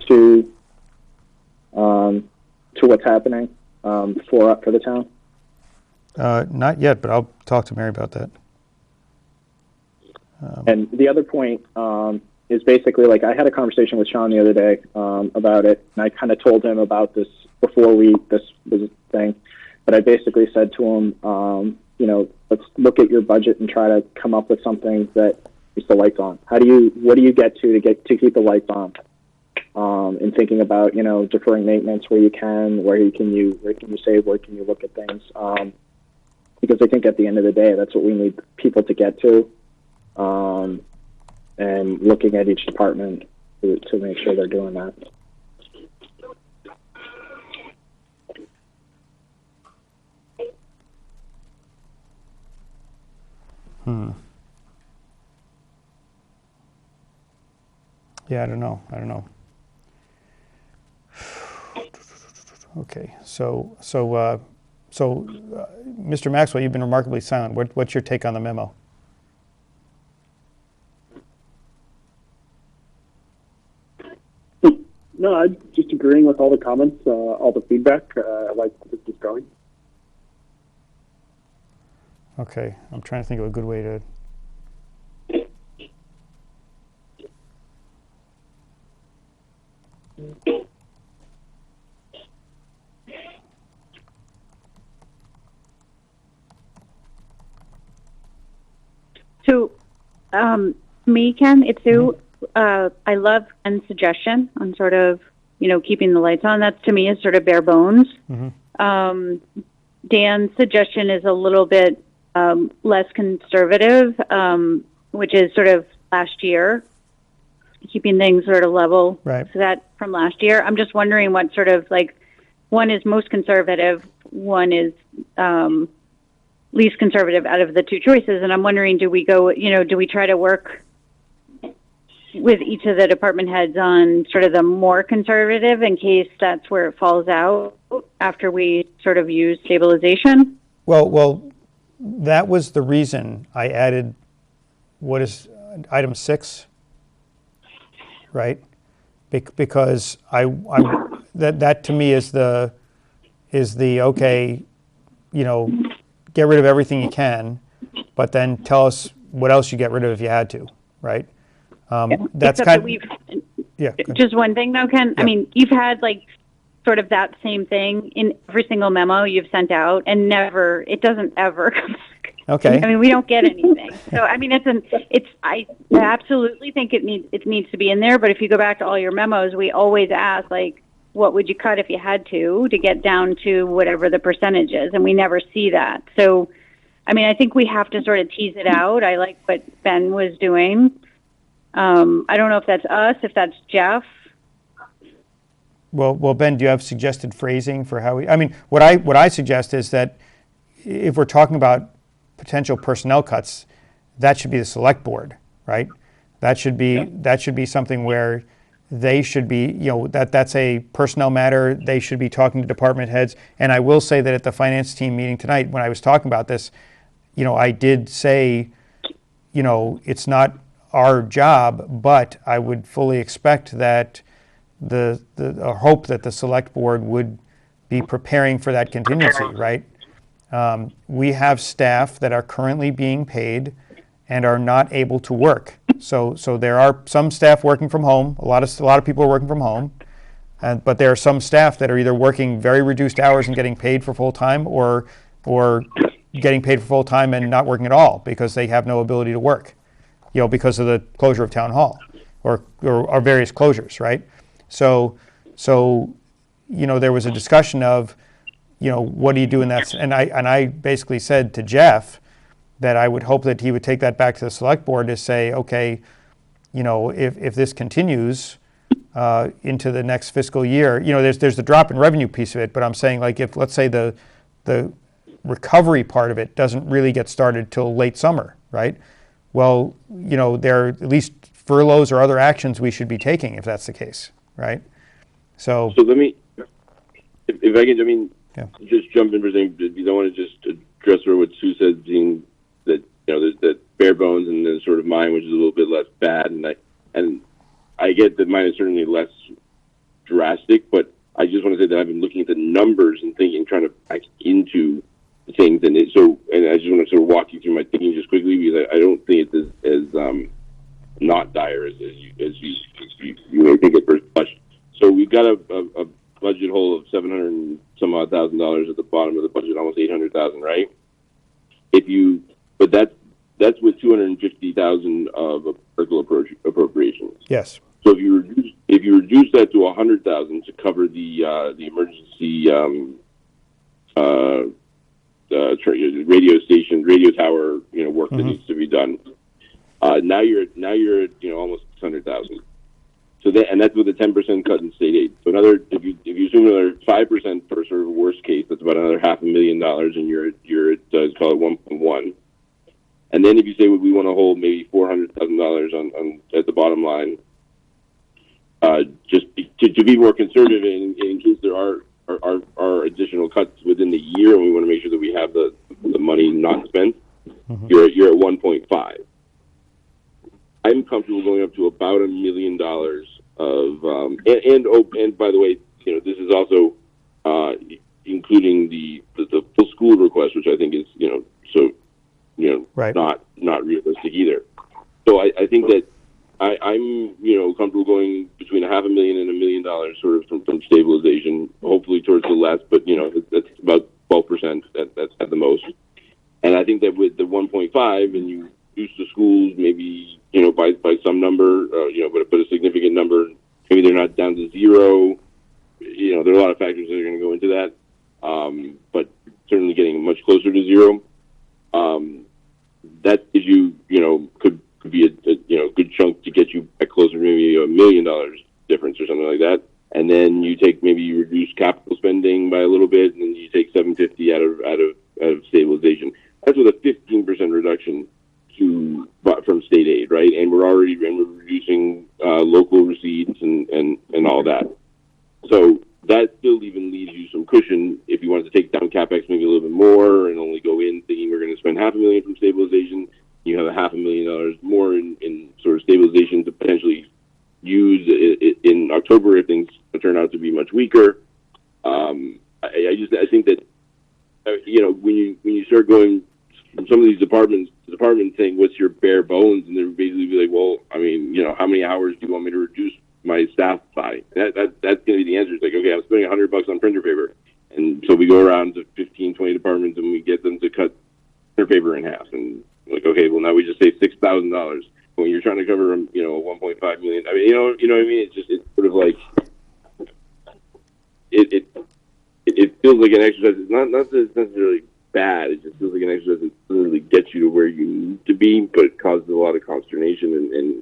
Speaker 5: to what's happening for the town?
Speaker 1: Not yet, but I'll talk to Mary about that.
Speaker 5: And the other point is basically I had a conversation with Sean the other day about it, and I kind of told him about this before this was a thing. But I basically said to him, let's look at your budget and try to come up with something that keeps the lights on. What do you get to keep the lights on? And thinking about deferring maintenance where you can, where can you save, where can you look at things? Because I think at the end of the day, that's what we need people to get to. And looking at each department to make sure they're doing that.
Speaker 1: Yeah, I don't know. Okay, so Mr. Maxwell, you've been remarkably silent. What's your take on the memo?
Speaker 7: No, I'm just agreeing with all the comments, all the feedback. I like where this is going.
Speaker 1: Okay, I'm trying to think of a good way to.
Speaker 3: So, me, Ken, it's Sue. I love Ken's suggestion on sort of, keeping the lights on. That to me is sort of bare bones. Dan's suggestion is a little bit less conservative, which is sort of last year, keeping things sort of level.
Speaker 1: Right.
Speaker 3: So that from last year. I'm just wondering what sort of one is most conservative, one is least conservative out of the two choices. And I'm wondering, do we try to work with each of the department heads on sort of the more conservative in case that's where it falls out after we sort of use stabilization?
Speaker 1: Well, that was the reason I added what is item 6, right? Because that to me is the okay, get rid of everything you can, but then tell us what else you get rid of if you had to, right? That's
Speaker 3: Except
Speaker 1: kind.
Speaker 3: that just one thing though, Ken. Yeah. I mean, you've had sort of that same thing in every single memo you've sent out, and it doesn't ever come back.
Speaker 1: Okay.
Speaker 3: I mean, we don't get anything. So I mean, I absolutely think it needs to be in there. But if you go back to all your memos, we always ask what would you cut if you had to get down to whatever the percentage is, and we never see that. So, I mean, I think we have to sort of tease it out. I like what Ben was doing. I don't know if that's us, if that's Jeff.
Speaker 1: Well, Ben, do you have suggested phrasing for how I mean, what I suggest is that if we're talking about potential personnel cuts, that should be the select board, right? That should be something where they should be, that's a personnel matter. They should be talking to department heads. And I will say that at the finance team meeting tonight, when I was talking about this, I did say, it's not our job, but I would fully expect that the hope that the select board would be preparing for that contingency, right? We have staff that are currently being paid and are not able to work. So there are some staff working from home. A lot of people are working from home, but there are some staff that are either working very reduced hours and getting paid for full time, or getting paid for full time and not working at all because they have no ability to work, because of the closure of town hall or various closures, right? So there was a discussion of, what do you do in that? And I basically said to Jeff that I would hope that he would take that back to the select board to say, okay, if this continues into the next fiscal year, there's the drop in revenue piece of it, but I'm saying if let's say the recovery part of it doesn't really get started till late summer, right? Well, there are at least furloughs or other actions we should be taking if that's the case, right? So
Speaker 4: let me, if I can, just jump in for a second. I want to just address what Sue said, being that there's that bare bones and then sort of mine, which is a little bit less bad, and I get that mine is certainly less drastic, but I just want to say that I've been looking at the numbers and trying to back into things, and I just want to sort of walk you through my thinking just quickly, because I don't think it's as not dire as you may think at first blush. So we've got a budget hole of $700 and some odd thousand at the bottom of the budget, almost $800,000, right? But that's with $250,000 of political appropriations.
Speaker 1: Yes.
Speaker 4: So if you reduce that to $100,000 to cover the emergency radio tower, work that needs to be done, now you're at almost $600,000. So that's with a 10% cut in state aid. So if you assume another 5% for sort of a worst case, that's about another $500,000, and you're at call it 1.1. And then if you say we want to hold maybe $400,000 on at the bottom line, just to be more conservative in case there are additional cuts within the year, and we want to make sure that we have the money not spent, you're at 1.5. I'm comfortable going up to about $1 million of and by the way, this is also including the full school request, which I think is right. not realistic either. So I think that I'm comfortable going between $500,000 and $1 million sort of from stabilization, hopefully towards the less, but that's about 12%. That's at the most. And I think that with the 1.5, and you reduce the schools maybe by some number, but a significant number. Maybe they're not down to zero. There are a lot of factors that are going to go into that, but certainly getting much closer to zero. That issue, could be a good chunk to get you back closer to maybe $1 million difference or something like that. And then you reduce capital spending by a little bit, and then you take $750 out of stabilization. That's with a 15% reduction from state aid, right? And we're reducing local receipts and all that. So that still even leaves you some cushion if you wanted to take down CapEx maybe a little bit more and only go in thinking we're going to spend $500,000 from stabilization. You have $500,000 more in sort of stabilization to potentially use in October if things turn out to be much weaker. I think that when you start going from some of these departments saying what's your bare bones, and they're basically be like, well, I mean, how many hours do you want me to reduce my staff by? That's going to be the answer. It's like, okay, I'm spending $100 on printer paper, and so we go around to 15, 20 departments and we get them to cut printer paper in half, and like, okay, well now we just save $6,000 when you're trying to cover, 1.5 million. I mean, you know what I mean? It's sort of like it feels like an exercise. It's not that it's necessarily bad. It just feels like an exercise that doesn't really get you to where you need to be, but it causes a lot of consternation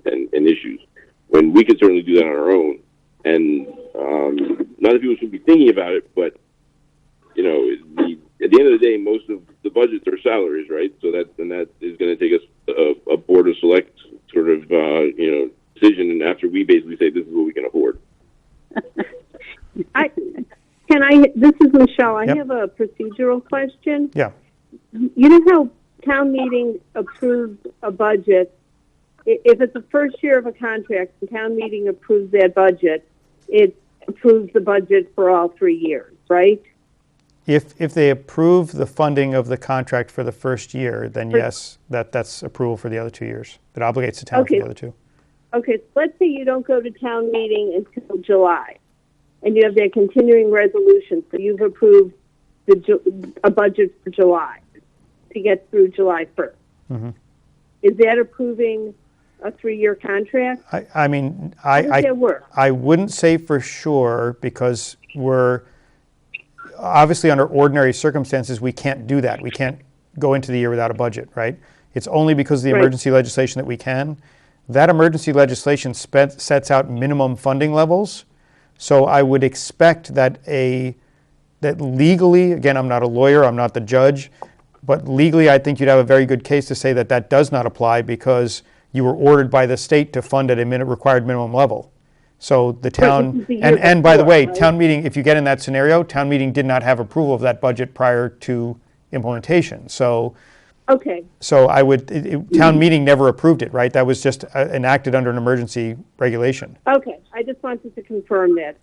Speaker 4: and issues. When we could certainly do that on our own, and not that people should be thinking about it, but at the end of the day, most of the budgets are salaries, right? So that is going to take us a board of select sort of decision, and after we basically say this is what we can afford.
Speaker 6: This is Michelle.
Speaker 1: Yep.
Speaker 6: I have a procedural question.
Speaker 1: Yeah.
Speaker 6: You know how town meeting approves a budget? If it's the first year of a contract and town meeting approves that budget, it approves the budget for all 3 years, right?
Speaker 1: If they approve the funding of the contract for the first year, then yes, that's approval for the other 2 years. It obligates the town for the other two.
Speaker 6: Okay, so let's say you don't go to town meeting until July, and you have that continuing resolution, so you've approved a budget for July to get through July 1st.
Speaker 1: Mm-hmm.
Speaker 6: Is that approving a 3-year contract?
Speaker 1: I mean,
Speaker 6: How does that work?
Speaker 1: I wouldn't say for sure, because we're obviously under ordinary circumstances, we can't do that. We can't go into the year without a budget, right? It's only because of the emergency legislation that we can. That emergency legislation sets out minimum funding levels. So I would expect that legally, again, I'm not a lawyer, I'm not the judge, but legally I think you'd have a very good case to say that does not apply because you were ordered by the state to fund at a required minimum level. So the town, and by the way, right? Town meeting, if you get in that scenario, town meeting did not have approval of that budget prior to implementation. So,
Speaker 6: okay.
Speaker 1: So town meeting never approved it, right? That was just enacted under an emergency regulation.
Speaker 6: Okay, I just wanted to confirm that.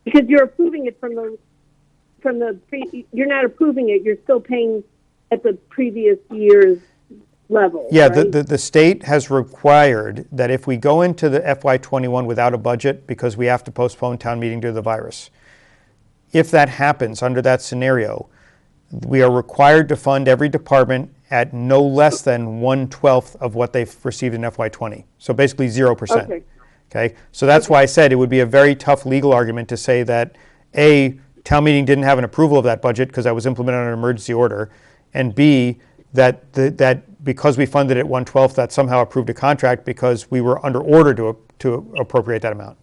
Speaker 6: Because you're approving it you're not approving it, you're still paying at the previous year's level.
Speaker 1: Yeah,
Speaker 6: right?
Speaker 1: the state has required that if we go into the FY21 without a budget because we have to postpone town meeting due to the virus, if that happens under that scenario, we are required to fund every department at no less than 1/12 of what they've received in FY20. So basically 0%. Okay. So that's why I said it would be a very tough legal argument to say that A, town meeting didn't have an approval of that budget because that was implemented under an emergency order, and B, that because we funded it 1/12, that somehow approved a contract because we were under order to appropriate that amount.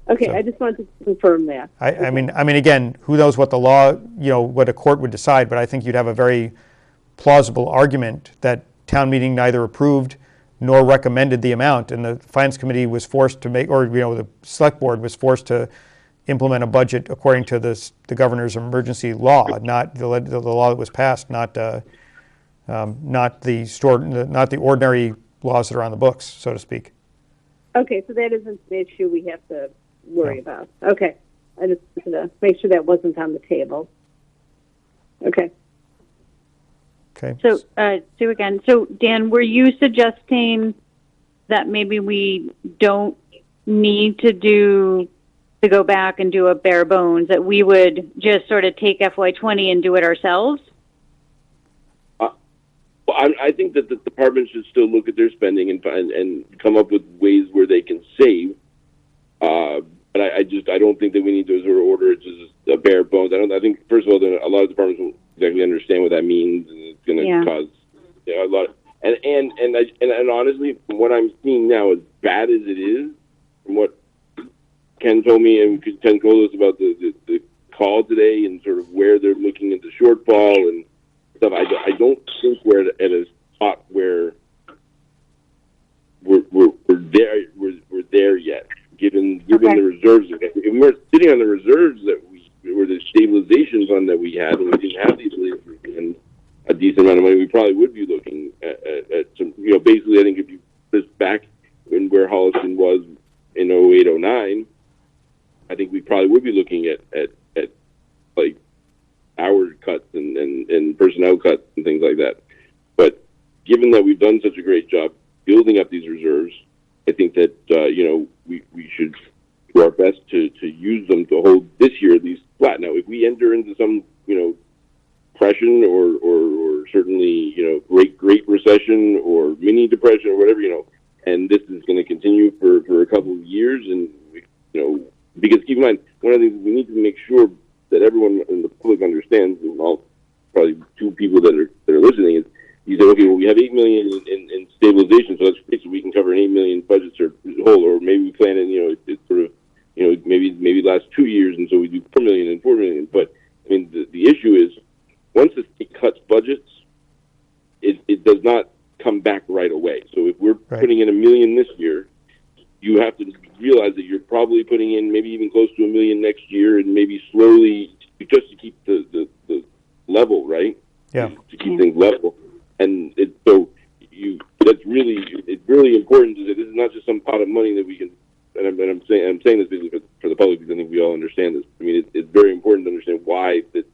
Speaker 6: Okay,
Speaker 1: So,
Speaker 6: I just wanted to confirm that.
Speaker 1: I mean, again, who knows what the law, what a court would decide, but I think you'd have a very plausible argument that town meeting neither approved nor recommended the amount, and the finance committee was forced to make, or the select board was forced to implement a budget according to the governor's emergency law, not the law that was passed, not the ordinary laws that are on the books, so to speak.
Speaker 6: Okay, so that isn't the issue we have to worry about. Okay, I just wanted to make sure that wasn't on the table. Okay.
Speaker 1: Okay.
Speaker 3: So, Sue again. So, Dan, were you suggesting that maybe we don't need to go back and do a bare bones, that we would just sort of take FY20 and do it ourselves?
Speaker 4: Well, I think that the department should still look at their spending and come up with ways where they can save. But I don't think that we need to sort of order it just a bare bones. I think, first of all, a lot of departments won't exactly understand what that means, and it's going to cause a lot of, and honestly, from what I'm seeing now, as bad as it is, from what Ken told me, and Ken told us about the call today and sort of where they're looking at the shortfall and stuff, I don't think we're at a spot where we're there yet. Given the reserves, if we weren't sitting on the reserves that were the stabilization fund that we had, and we didn't have the ability to spend a decent amount of money, we probably would be looking at some, basically, I think if you put us back in where Holliston was in 08, 09, I think we probably would be looking at like hour cuts and personnel cuts and things like that. But given that we've done such a great job building up these reserves, I think that we should do our best to use them to hold this year at least flat. Now, if we enter into some depression or certainly great recession or mini depression or whatever, and this is going to continue for a couple of years, and because keep in mind, one of the things we need to make sure that everyone in the public understands, and all probably two people that are listening, is you say, okay, well, we have $8 million in stabilization, so that's great, so we can cover an $8 million budget whole, or maybe we plan it, it's sort of, maybe last 2 years, and so we do $4 million and $4 million. But I mean, the issue is, once the state cuts budgets, it does not come back right away. So if we're putting in $1 million this year, you have to realize that you're probably putting in maybe even close to $1 million next year, and maybe slowly, just to keep the level, right?
Speaker 1: Yeah.
Speaker 4: To keep things level. And it's really important that this is not just some pot of money that we can, and I'm saying this basically for the public because I think we all understand this. I mean, it's very important to understand why that,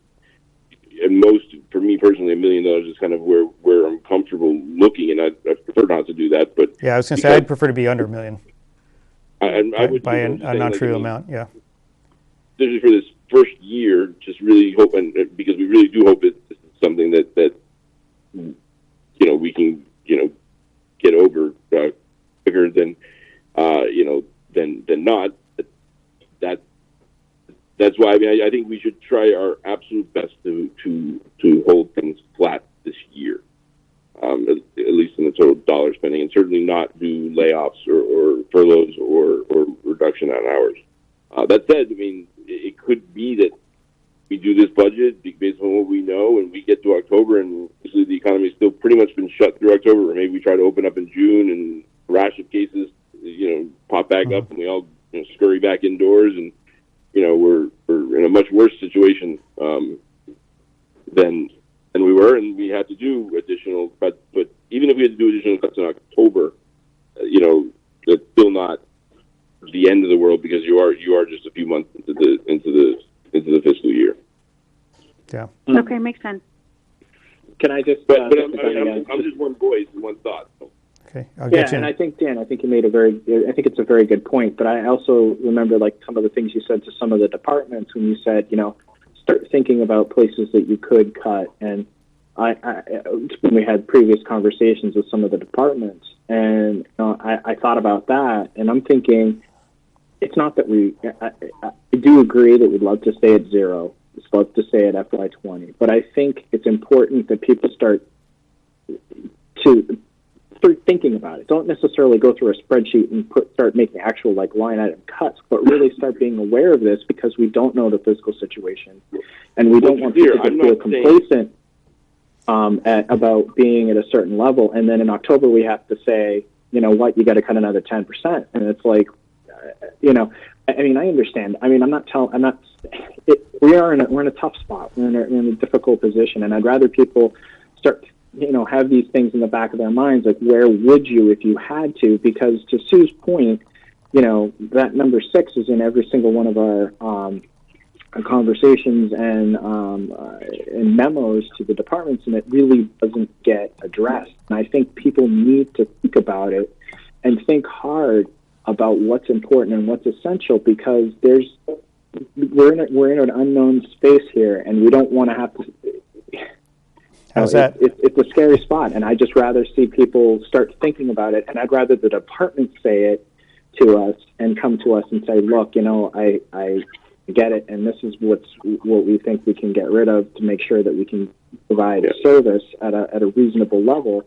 Speaker 4: and for me personally, $1 million is kind of where I'm comfortable looking, and I prefer not to do that. But
Speaker 1: yeah, I was going to say I'd prefer to be under $1 million.
Speaker 4: I would
Speaker 1: by a non-trivial amount, yeah.
Speaker 4: Especially for this first year, just really hope, and because we really do hope it's something that we can get over quicker than not. That's why I think we should try our absolute best to hold things flat this year, at least in the total dollar spending, and certainly not do layoffs or furloughs or reduction on hours. That said, I mean, it could be that we do this budget based on what we know, and we get to October, and obviously the economy's still pretty much been shut through October, or maybe we try to open up in June, and a rash of cases, pop back up, and we all scurry back indoors, and we're in a much worse situation than we were, and we had to do additional cuts. But even if we had to do additional cuts in October, that's still not the end of the world, because you are just a few months into the fiscal year.
Speaker 1: Yeah.
Speaker 3: Okay, makes sense.
Speaker 5: Can I just?
Speaker 4: But I'm just one voice and one thought.
Speaker 1: Okay, I'll get you.
Speaker 5: And I think, Dan, you made I think it's a very good point. But I also remember some of the things you said to some of the departments when you said, start thinking about places that you could cut. And when we had previous conversations with some of the departments, and I thought about that, and I'm thinking, it's not that I do agree that we'd love to stay at zero. We'd love to stay at FY20. But I think it's important that people start thinking about it. Don't necessarily go through a spreadsheet and start making actual line item cuts, but really start being aware of this, because we don't know the fiscal situation, and we don't want people to feel complacent about being at a certain level, and then in October we have to say, you got to cut another 10%, and it's like, I mean, I understand. I mean, we're in a tough spot. We're in a difficult position, and I'd rather people start, have these things in the back of their minds, like, where would you if you had to? Because to Sue's point, that number 6 is in every single one of our conversations and memos to the departments, and it really doesn't get addressed. And I think people need to think about it and think hard about what's important and what's essential, because we're in an unknown space here, and we don't want to have to.
Speaker 1: How's that?
Speaker 5: It's a scary spot, and I'd just rather see people start thinking about it, and I'd rather the department say it to us and come to us and say, look, I get it, and this is what we think we can get rid of to make sure that we can provide a service at a reasonable level.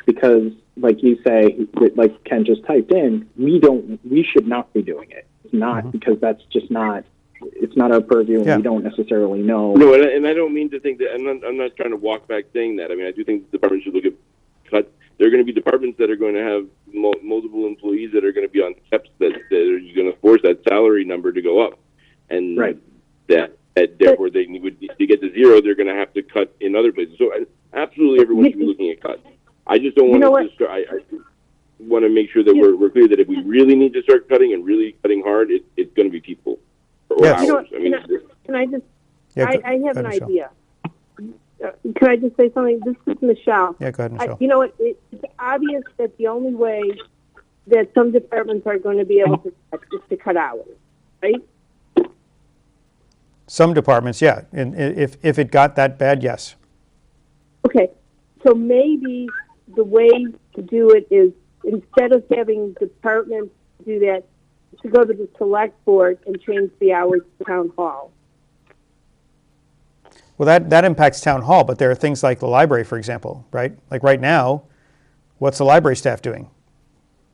Speaker 5: Because, like you say, like Ken just typed in, we should not be doing it. It's not, because that's just not. It's not our purview, and we don't necessarily know.
Speaker 4: No, and I don't mean to think that. I'm not trying to walk back saying that. I mean, I do think the department should look at cuts. There are going to be departments that are going to have multiple employees that are going to be on steps that are going to force that salary number to go up, and that therefore they would, to get to zero, they're going to have to cut in other places. So absolutely, everyone should be looking at cuts. I just don't want to. I want to make sure that we're clear that if we really need to start cutting and really cutting hard, it's going to be people.
Speaker 1: Yes.
Speaker 6: Can I just? I have an idea. Can I just say something? This is Michelle.
Speaker 1: Yeah, go ahead, Michelle.
Speaker 6: It's obvious that the only way that some departments are going to be able to cut is to cut hours, right?
Speaker 1: Some departments, yeah. And if it got that bad, yes.
Speaker 6: Okay, so maybe the way to do it is, instead of having departments do that, to go to the select board and change the hours to town hall.
Speaker 1: Well, that impacts town hall, but there are things like the library, for example, right? Like right now, what's the library staff doing?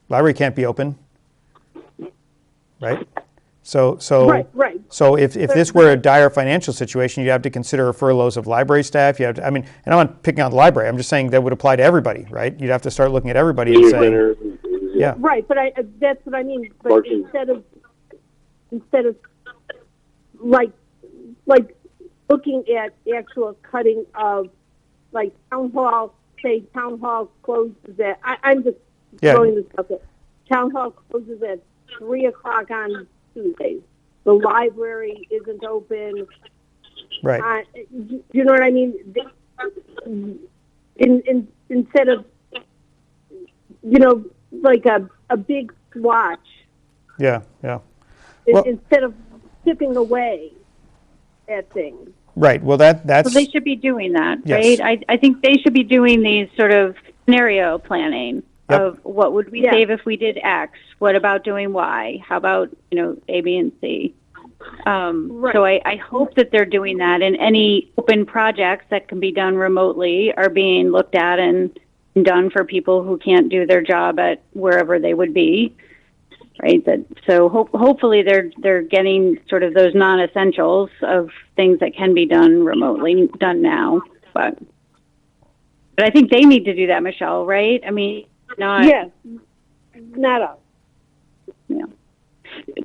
Speaker 1: Library can't be open, right? So
Speaker 6: Right.
Speaker 1: So if this were a dire financial situation, you'd have to consider furloughs of library staff. You have to, and I'm not picking on the library. I'm just saying that would apply to everybody, right? You'd have to start looking at everybody and saying, yeah.
Speaker 6: Right, but that's what I mean. But instead of like looking at actual cutting of, like, town hall, say town hall closes at, I'm just throwing this out there. Town hall closes at 3:00 on Tuesdays. The library isn't open.
Speaker 1: Right.
Speaker 6: You know what I mean? Instead of, like a big swatch.
Speaker 1: Yeah. Well,
Speaker 6: instead of chipping away at things.
Speaker 1: Right. Well, that's.
Speaker 3: Well, they should be doing that,
Speaker 1: yes.
Speaker 3: right? I think they should be doing these sort of scenario planning of what would we save if we did X? What about doing Y? How about, A, B, and C?
Speaker 6: Right.
Speaker 3: So I hope that they're doing that, and any open projects that can be done remotely are being looked at and done for people who can't do their job at wherever they would be, right? So hopefully they're getting sort of those non-essentials of things that can be done remotely done now. But I think they need to do that, Michelle, right? I mean,
Speaker 6: yes, not us.
Speaker 3: Yeah.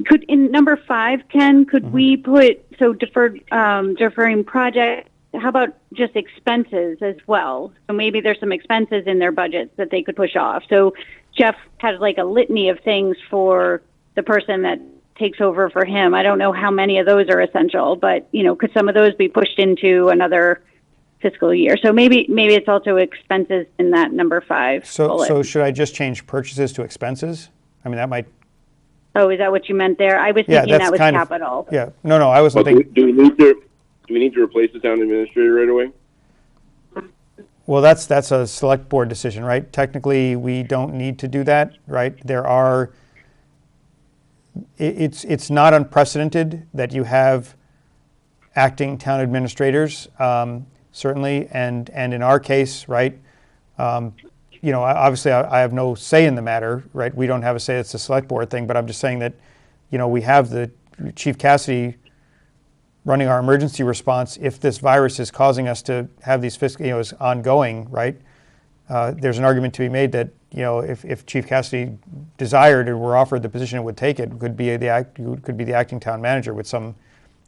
Speaker 3: Could, in number 5, Ken, could we put, deferring projects, how about just expenses as well? So maybe there's some expenses in their budgets that they could push off. So Jeff had like a litany of things for the person that takes over for him. I don't know how many of those are essential, but, could some of those be pushed into another fiscal year? So maybe it's also expenses in that number 5 bullet.
Speaker 1: So should I just change purchases to expenses? I mean, that might.
Speaker 3: Oh, is that what you meant there? I was thinking that was capital.
Speaker 1: Yeah. No, I wasn't thinking.
Speaker 4: Do we need to replace the town administrator right away?
Speaker 1: Well, that's a select board decision, right? Technically, we don't need to do that, right? It's not unprecedented that you have acting town administrators, certainly, and in our case, right? Obviously, I have no say in the matter, right? We don't have a say; it's a select board thing. But I'm just saying that, we have the Chief Cassidy running our emergency response. If this virus is causing us to have these fiscal, is ongoing, right? There's an argument to be made that, if Chief Cassidy desired or were offered the position, it would take it. Could be the acting town manager with some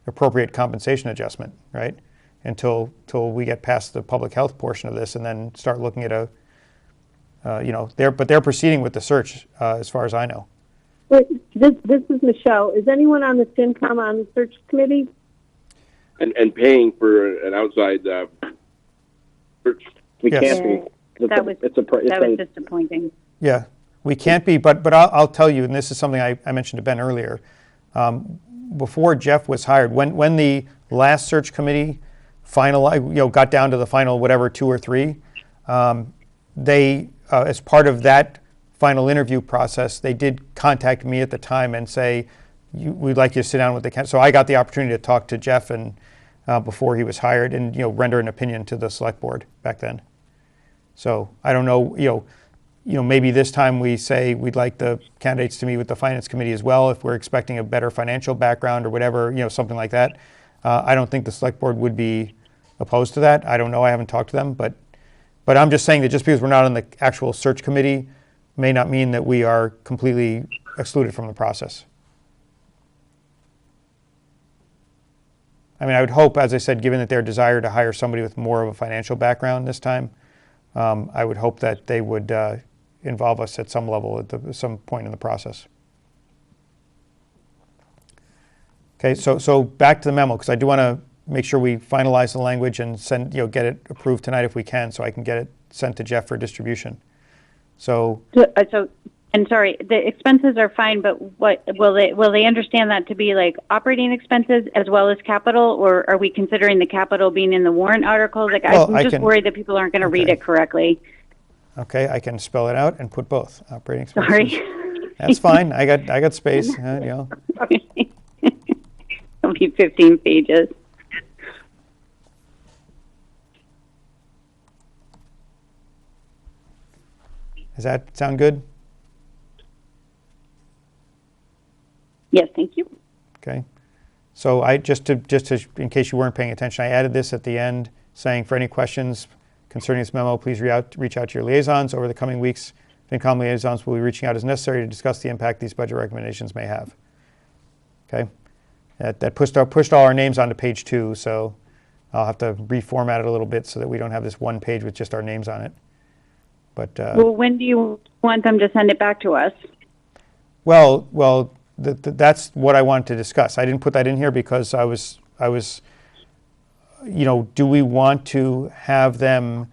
Speaker 1: appropriate compensation adjustment, right? Until we get past the public health portion of this, and then start looking at they're proceeding with the search, as far as I know.
Speaker 6: This is Michelle. Is anyone on the FinCom on the search committee?
Speaker 4: And paying for an outside search.
Speaker 5: We
Speaker 1: Yes.
Speaker 5: can't be.
Speaker 3: That was disappointing.
Speaker 1: Yeah. We can't be, but I'll tell you, and this is something I mentioned to Ben earlier. Before Jeff was hired, when the last search committee got down to the final whatever 2 or 3, they as part of that final interview process, they did contact me at the time and say, we'd like you to sit down with the council. So I got the opportunity to talk to Jeff and before he was hired, and render an opinion to the select board back then. So I don't know, maybe this time we say we'd like the candidates to meet with the finance committee as well if we're expecting a better financial background or whatever, something like that. I don't think the select board would be opposed to that. I don't know. I haven't talked to them, but I'm just saying that just because we're not on the actual search committee may not mean that we are completely excluded from the process. I mean, I would hope, as I said, given that their desire to hire somebody with more of a financial background this time, I would hope that they would involve us at some level at some point in the process. Okay, so back to the memo, because I do want to make sure we finalize the language and send, get it approved tonight if we can, so I can get it sent to Jeff for distribution.
Speaker 3: And sorry, the expenses are fine, but what will they understand that to be like operating expenses as well as capital, or are we considering the capital being in the warrant articles? Like, I'm just worried that people aren't going to read it correctly.
Speaker 1: Okay, I can spell it out and put both operating expenses.
Speaker 3: Sorry,
Speaker 1: that's fine. I got space.
Speaker 3: It'll be 15 pages.
Speaker 1: Does that sound good?
Speaker 3: Yes, thank you.
Speaker 1: Okay. So I just to in case you weren't paying attention, I added this at the end saying for any questions concerning this memo, please reach out to your liaisons over the coming weeks. FinCom liaisons will be reaching out as necessary to discuss the impact these budget recommendations may have. Okay. That pushed all our names onto page 2, so I'll have to reformat it a little bit so that we don't have this one page with just our names on it. But
Speaker 3: well, when do you want them to send it back to us?
Speaker 1: Well, that's what I wanted to discuss. I didn't put that in here because I was, do we want to have them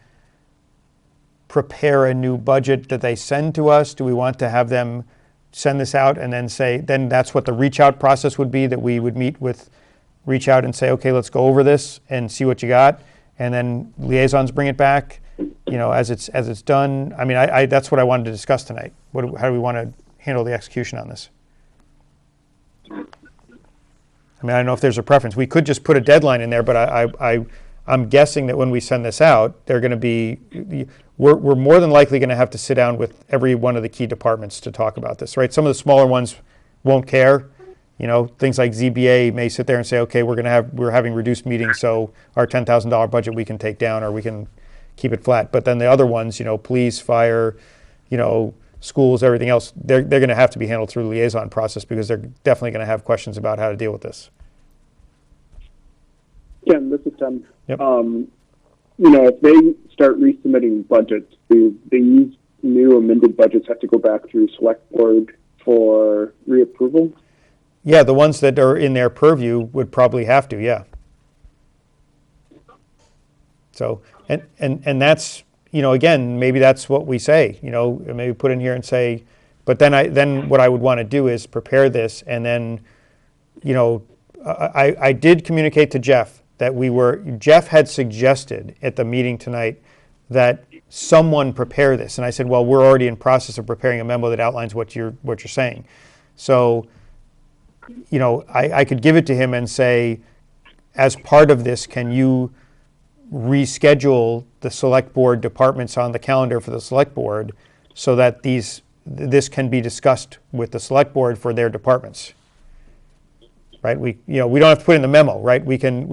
Speaker 1: prepare a new budget that they send to us? Do we want to have them send this out and then that's what the reach out process would be, that we would meet with, reach out and say, okay, let's go over this and see what you got, and then liaisons bring it back, as it's done. I mean, I that's what I wanted to discuss tonight. How do we want to handle the execution on this? I mean, I don't know if there's a preference. We could just put a deadline in there, but I'm guessing that when we send this out, they're going to be, we're more than likely going to have to sit down with every one of the key departments to talk about this, right? Some of the smaller ones won't care. Things like ZBA may sit there and say, okay, we're having reduced meetings, so our $10,000 budget we can take down, or we can keep it flat. But then the other ones, police, fire, schools, everything else, they're going to have to be handled through the liaison process because they're definitely going to have questions about how to deal with this.
Speaker 7: Ken, this is Tim.
Speaker 1: Yep.
Speaker 7: If they start resubmitting budgets, do these new amended budgets have to go back through select board for reapproval?
Speaker 1: Yeah, the ones that are in their purview would probably have to, yeah. So, and that's, again, maybe that's what we say, maybe put in here and say, but then what I would want to do is prepare this, and then, I did communicate to Jeff that Jeff had suggested at the meeting tonight that someone prepare this, and I said, well, we're already in process of preparing a memo that outlines what you're saying. So, I could give it to him and say, as part of this, can you reschedule the select board departments on the calendar for the select board so that this can be discussed with the select board for their departments, right? We don't have to put in the memo, right? We can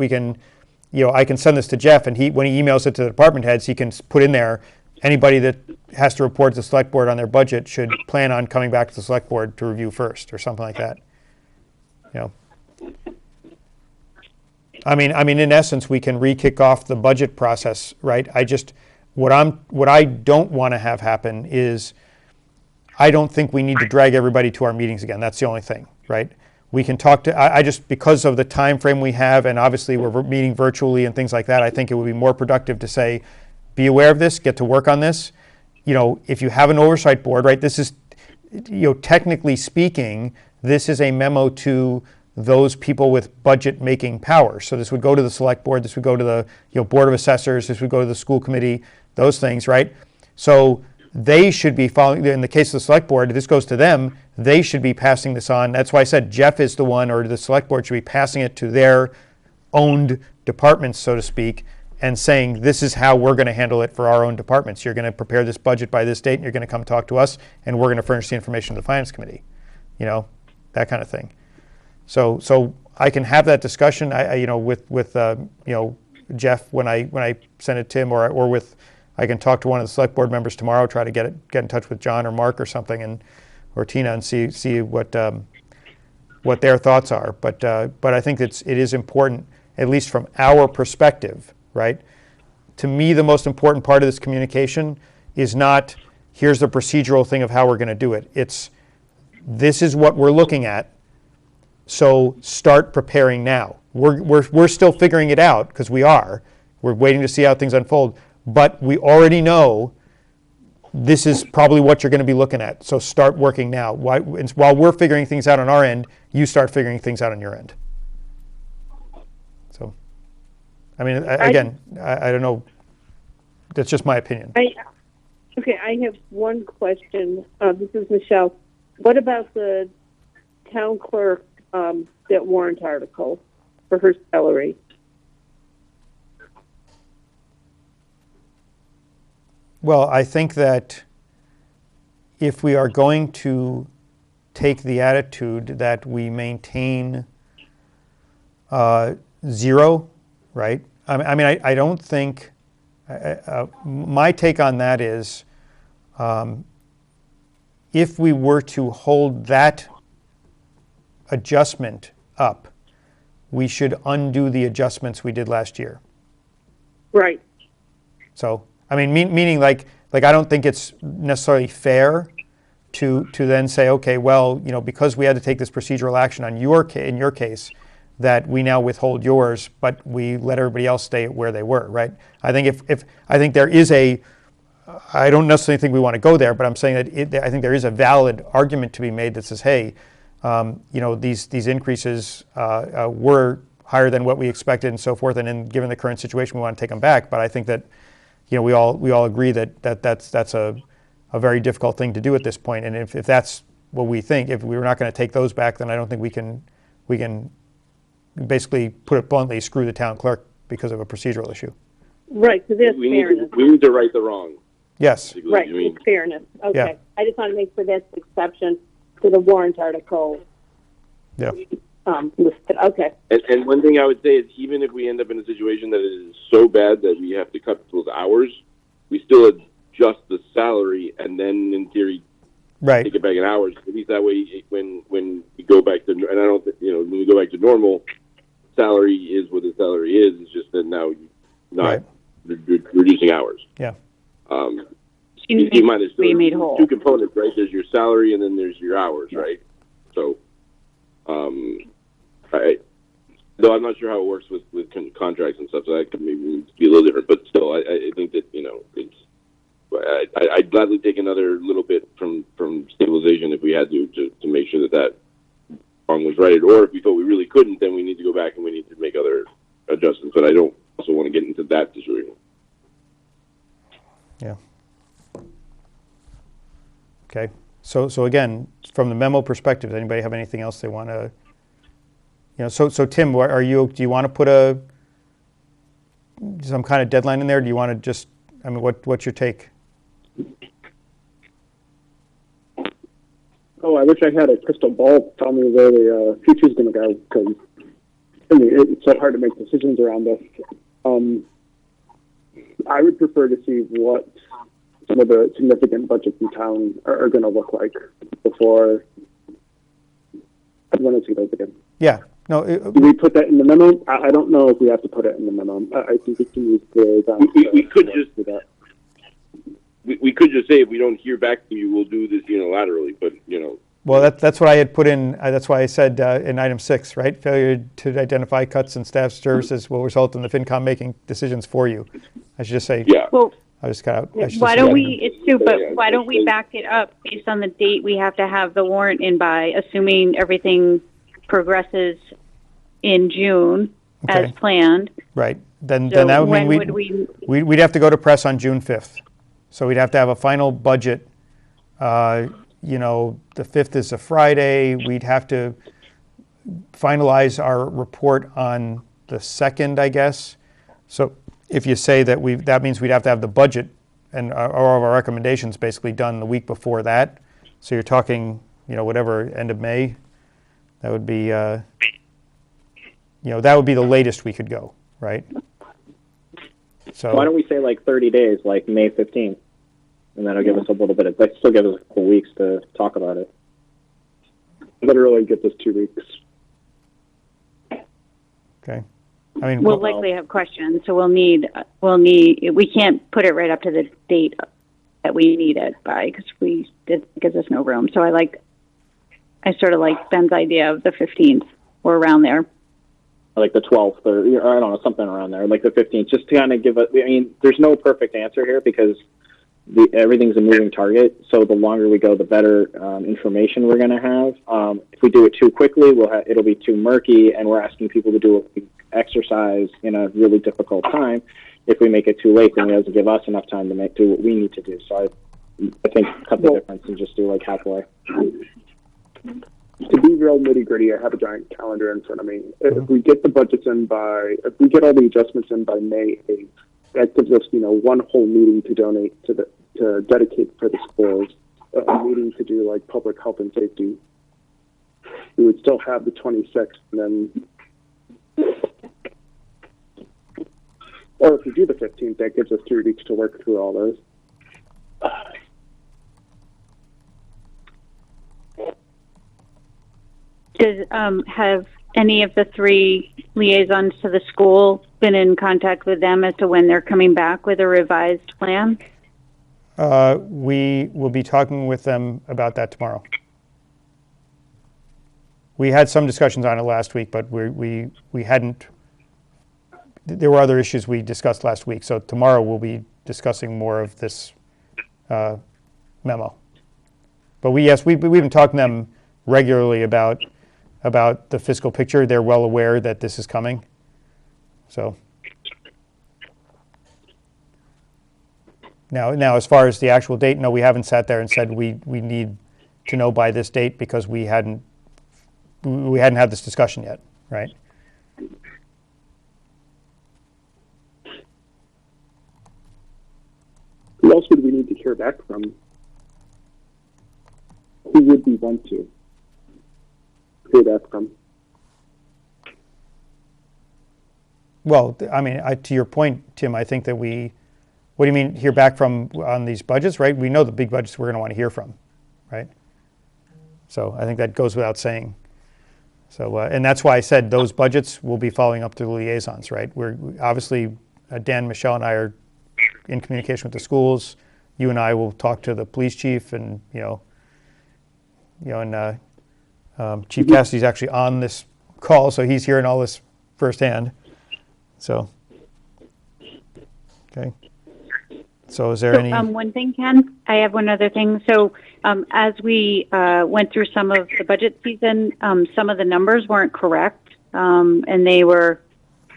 Speaker 1: I can send this to Jeff, and when he emails it to the department heads, he can put in there, anybody that has to report to the select board on their budget should plan on coming back to the select board to review first, or something like that. I mean, in essence, we can re-kick off the budget process, right? What I don't want to have happen is, I don't think we need to drag everybody to our meetings again. That's the only thing, right? We can talk to, I just, because of the time frame we have, and obviously we're meeting virtually and things like that, I think it would be more productive to say, be aware of this, get to work on this. If you have an oversight board, right, this is, technically speaking, this is a memo to those people with budget making power. So this would go to the select board, this would go to the board of assessors, this would go to the school committee, those things, right? So they should be following, in the case of the select board, this goes to them, they should be passing this on. That's why I said Jeff is the one, or the select board should be passing it to their owned departments, so to speak, and saying, this is how we're going to handle it for our own departments. You're going to prepare this budget by this date, and you're going to come talk to us, and we're going to furnish the information to the finance committee, that kind of thing. So I can have that discussion, with Jeff when I send it to him, or with, I can talk to one of the select board members tomorrow, try to get in touch with John or Mark or something, or Tina, and see what their thoughts are. But I think it is important, at least from our perspective, right? To me, the most important part of this communication is not, here's the procedural thing of how we're going to do it. It's, this is what we're looking at, so start preparing now. We're still figuring it out, because we're waiting to see how things unfold, but we already know this is probably what you're going to be looking at, so start working now. While we're figuring things out on our end, you start figuring things out on your end. So, I mean, I don't know, that's just my opinion.
Speaker 6: Okay, I have one question. This is Michelle. What about the town clerk, that warrant article for her salary?
Speaker 1: Well, I think that if we are going to take the attitude that we maintain zero, right? I don't think, my take on that is, if we were to hold that adjustment up, we should undo the adjustments we did last year.
Speaker 6: Right.
Speaker 1: So, meaning like I don't think it's necessarily fair to then say, okay, well, because we had to take this procedural action on in your case, that we now withhold yours, but we let everybody else stay where they were, right? I think I think there is I don't necessarily think we want to go there, but I'm saying that I think there is a valid argument to be made that says, hey, these increases were higher than what we expected and so forth, and then given the current situation, we want to take them back. But I think that we all agree that that's a very difficult thing to do at this point. And if that's what we think, if we were not going to take those back, then I don't think we can basically, put it bluntly, screw the town clerk because of a procedural issue.
Speaker 6: Right. So there's fairness.
Speaker 4: We need to right the wrong.
Speaker 1: Yes.
Speaker 6: Right. It's fairness. Okay.
Speaker 1: Yeah.
Speaker 6: I just want to make sure that's the exception to the warrant article.
Speaker 1: Yeah.
Speaker 6: Listed. Okay.
Speaker 4: And one thing I would say is, even if we end up in a situation that is so bad that we have to cut people's hours, we still adjust the salary and then, in theory,
Speaker 1: right,
Speaker 4: take it back in hours. At least that way, when we go back to, and I don't think, when we go back to normal, salary is what the salary is. It's just that now you're not reducing hours.
Speaker 1: Yeah.
Speaker 4: You might have
Speaker 3: be made whole.
Speaker 4: two components, right? There's your salary and then there's your hours, right? So, though I'm not sure how it works with contracts and stuff, so that could maybe be a little different. But still, I think that it's. I'd gladly take another little bit from stabilization if we had to make sure that wrong was righted, or if we thought we really couldn't, then we need to go back and we need to make other adjustments. But I don't also want to get into that situation.
Speaker 1: Yeah. Okay. So again, from the memo perspective, does anybody have anything else they want to? So Tim, do you want to put some kind of deadline in there? Do you want to just? What's your take?
Speaker 7: Oh, I wish I had a crystal ball to tell me where the future's going to go, because it's so hard to make decisions around this. I would prefer to see what some of the significant budgets in town are going to look like before. I'd want to see those again.
Speaker 1: Yeah. No.
Speaker 7: Do we put that in the memo? I don't know if we have to put it in the memo. I think we can use the.
Speaker 4: We could just do that. We could just say, if we don't hear back from you, we'll do this unilaterally. But
Speaker 1: Well, that's what I had put in. That's why I said in item 6, right? Failure to identify cuts in staff services will result in the FinCom making decisions for you. I should just say.
Speaker 4: Yeah.
Speaker 3: Well,
Speaker 1: I just got out.
Speaker 3: Why don't we, it's Sue, but why don't we back it up based on the date we have to have the warrant in by, assuming everything progresses in June as planned?
Speaker 1: Right. Then
Speaker 3: So
Speaker 1: that would
Speaker 3: when
Speaker 1: mean
Speaker 3: would
Speaker 1: we'd have to go to press on June 5th. So we'd have to have a final budget. The 5th is a Friday. We'd have to finalize our report on the 2nd, I guess. So if you say that that means we'd have to have the budget and all of our recommendations basically done the week before that. So you're talking, whatever, end of May. That would be, that would be the latest we could go, right? So
Speaker 5: why don't we say like 30 days, like May 15th, and that'll give us a little bit of, still give us a couple weeks to talk about it.
Speaker 7: Literally gets us 2 weeks.
Speaker 1: Okay. I mean,
Speaker 3: we'll likely have questions, so we can't put it right up to the date that we need it by, because it gives us no room. So I sort of like Ben's idea of the 15th or around there.
Speaker 5: Like the 12th, or I don't know, something around there, like the 15th, just to kind of give us, there's no perfect answer here because everything's a moving target. So the longer we go, the better information we're going to have. If we do it too quickly, it'll be too murky, and we're asking people to do a exercise in a really difficult time. If we make it too late, then it doesn't give us enough time to do what we need to do. So I think cut the difference and just do like halfway.
Speaker 7: To be real nitty gritty, I have a giant calendar in front of me. If we get the budgets if we get all the adjustments in by May 8th, that gives us, one whole meeting to donate to dedicate for the schools, a meeting to do like public health and safety. We would still have the 26th, and then, or if we do the 15th, that gives us 3 weeks to work through all those.
Speaker 3: Have any of the 3 liaisons to the school been in contact with them as to when they're coming back with a revised plan?
Speaker 1: We will be talking with them about that tomorrow. We had some discussions on it last week, but we hadn't. There were other issues we discussed last week, so tomorrow we'll be discussing more of this memo. But we've been talking to them regularly about the fiscal picture. They're well aware that this is coming. So now as far as the actual date, no, we haven't sat there and said we need to know by this date because we hadn't had this discussion yet, right?
Speaker 7: Who else would we need to hear back from? Who would we want to hear back from?
Speaker 1: Well, I mean, to your point, Tim, I think that what do you mean hear back from on these budgets, right? We know the big budgets we're going to want to hear from, right? So I think that goes without saying. So, and that's why I said those budgets will be following up to the liaisons, right? We're obviously, Dan, Michelle, and I are in communication with the schools. You and I will talk to the police chief, and Chief Cassidy's actually on this call, so he's hearing all this firsthand. So, okay. So is there any?
Speaker 3: One thing, Ken, I have one other thing. So as we went through some of the budget season, some of the numbers weren't correct, and they were.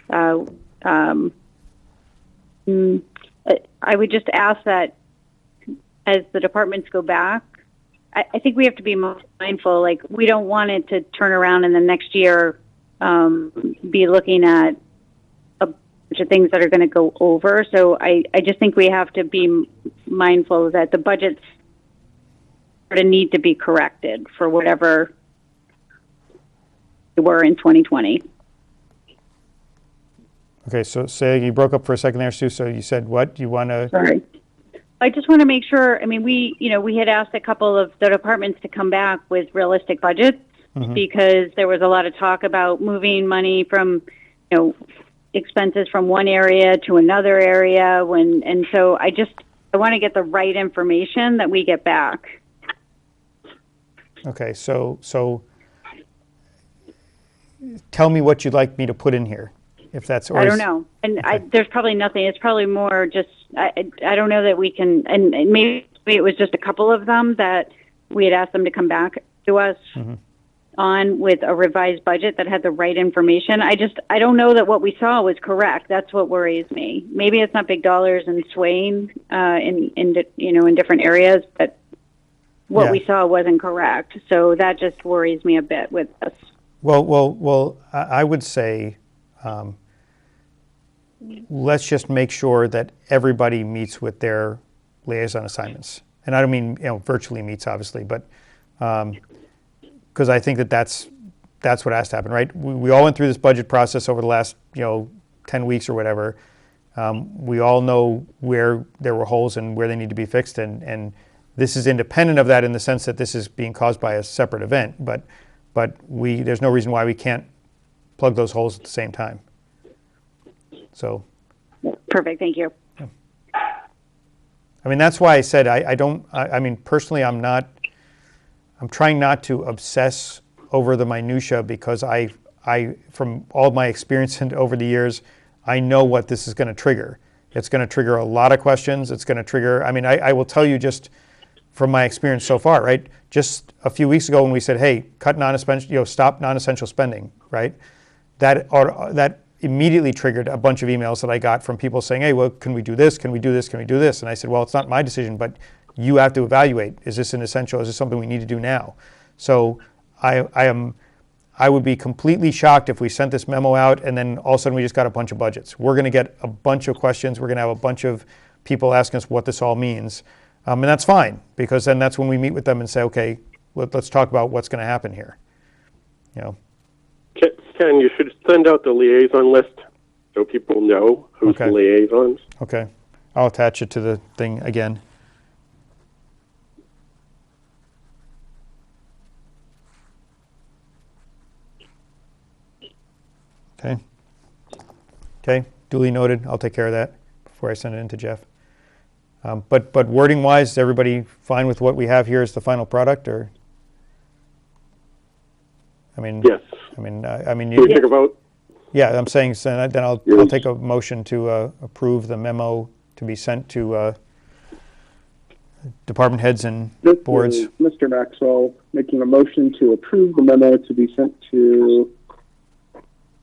Speaker 3: I would just ask that as the departments go back, I think we have to be mindful. Like, we don't want it to turn around in the next year, be looking at a bunch of things that are going to go over. So I just think we have to be mindful that the budgets sort of need to be corrected for whatever they were in 2020.
Speaker 1: Okay, so say you broke up for a second there, Sue. So you said what? You want to?
Speaker 3: Sorry. I just want to make sure. I mean, we had asked a couple of the departments to come back with realistic budgets because there was a lot of talk about moving money from, expenses from one area to another area. And so I want to get the right information that we get back.
Speaker 1: Okay, so tell me what you'd like me to put in here. If that's, or
Speaker 3: I
Speaker 1: is-
Speaker 3: don't know. And
Speaker 1: okay.
Speaker 3: there's probably nothing. It's probably more just, I don't know that we can, and maybe it was just a couple of them that we had asked them to come back to us on with a revised budget that had the right information. I don't know that what we saw was correct. That's what worries me. Maybe it's not big dollars and swaying in different areas, but what we saw wasn't correct. So that just worries me a bit with us.
Speaker 1: Well, I would say let's just make sure that everybody meets with their liaison assignments. And I don't mean virtually meets, obviously, but because I think that's what has to happen, right? We all went through this budget process over the last 10 weeks or whatever. We all know where there were holes and where they need to be fixed, and this is independent of that in the sense that this is being caused by a separate event. But there's no reason why we can't plug those holes at the same time. So.
Speaker 3: Perfect. Thank you.
Speaker 1: I mean, that's why I said I mean, personally, I'm trying not to obsess over the minutia because I from all my experience over the years, I know what this is going to trigger. It's going to trigger a lot of questions. It's going to trigger, I mean, I will tell you just from my experience so far, right? Just a few weeks ago when we said, hey, cut non-essential, stop non-essential spending, right? That immediately triggered a bunch of emails that I got from people saying, hey, well, can we do this? Can we do this? Can we do this? And I said, well, it's not my decision, but you have to evaluate. Is this an essential? Is this something we need to do now? So I would be completely shocked if we sent this memo out and then all of a sudden we just got a bunch of budgets. We're going to get a bunch of questions. We're going to have a bunch of people asking us what this all means. And that's fine, because then that's when we meet with them and say, okay, let's talk about what's going to happen here.
Speaker 2: Ken, you should send out the liaison list so people know who's the liaisons.
Speaker 1: Okay. I'll attach it to the thing again. Okay. Duly noted. I'll take care of that before I send it in to Jeff. But wording-wise, is everybody fine with what we have here as the final product, or? I mean,
Speaker 2: yes.
Speaker 1: I mean,
Speaker 2: Can we take a vote?
Speaker 1: Yeah, I'm saying so then I'll take a motion to approve the memo to be sent to department heads and boards.
Speaker 7: Mr. Maxwell making a motion to approve the memo to be sent to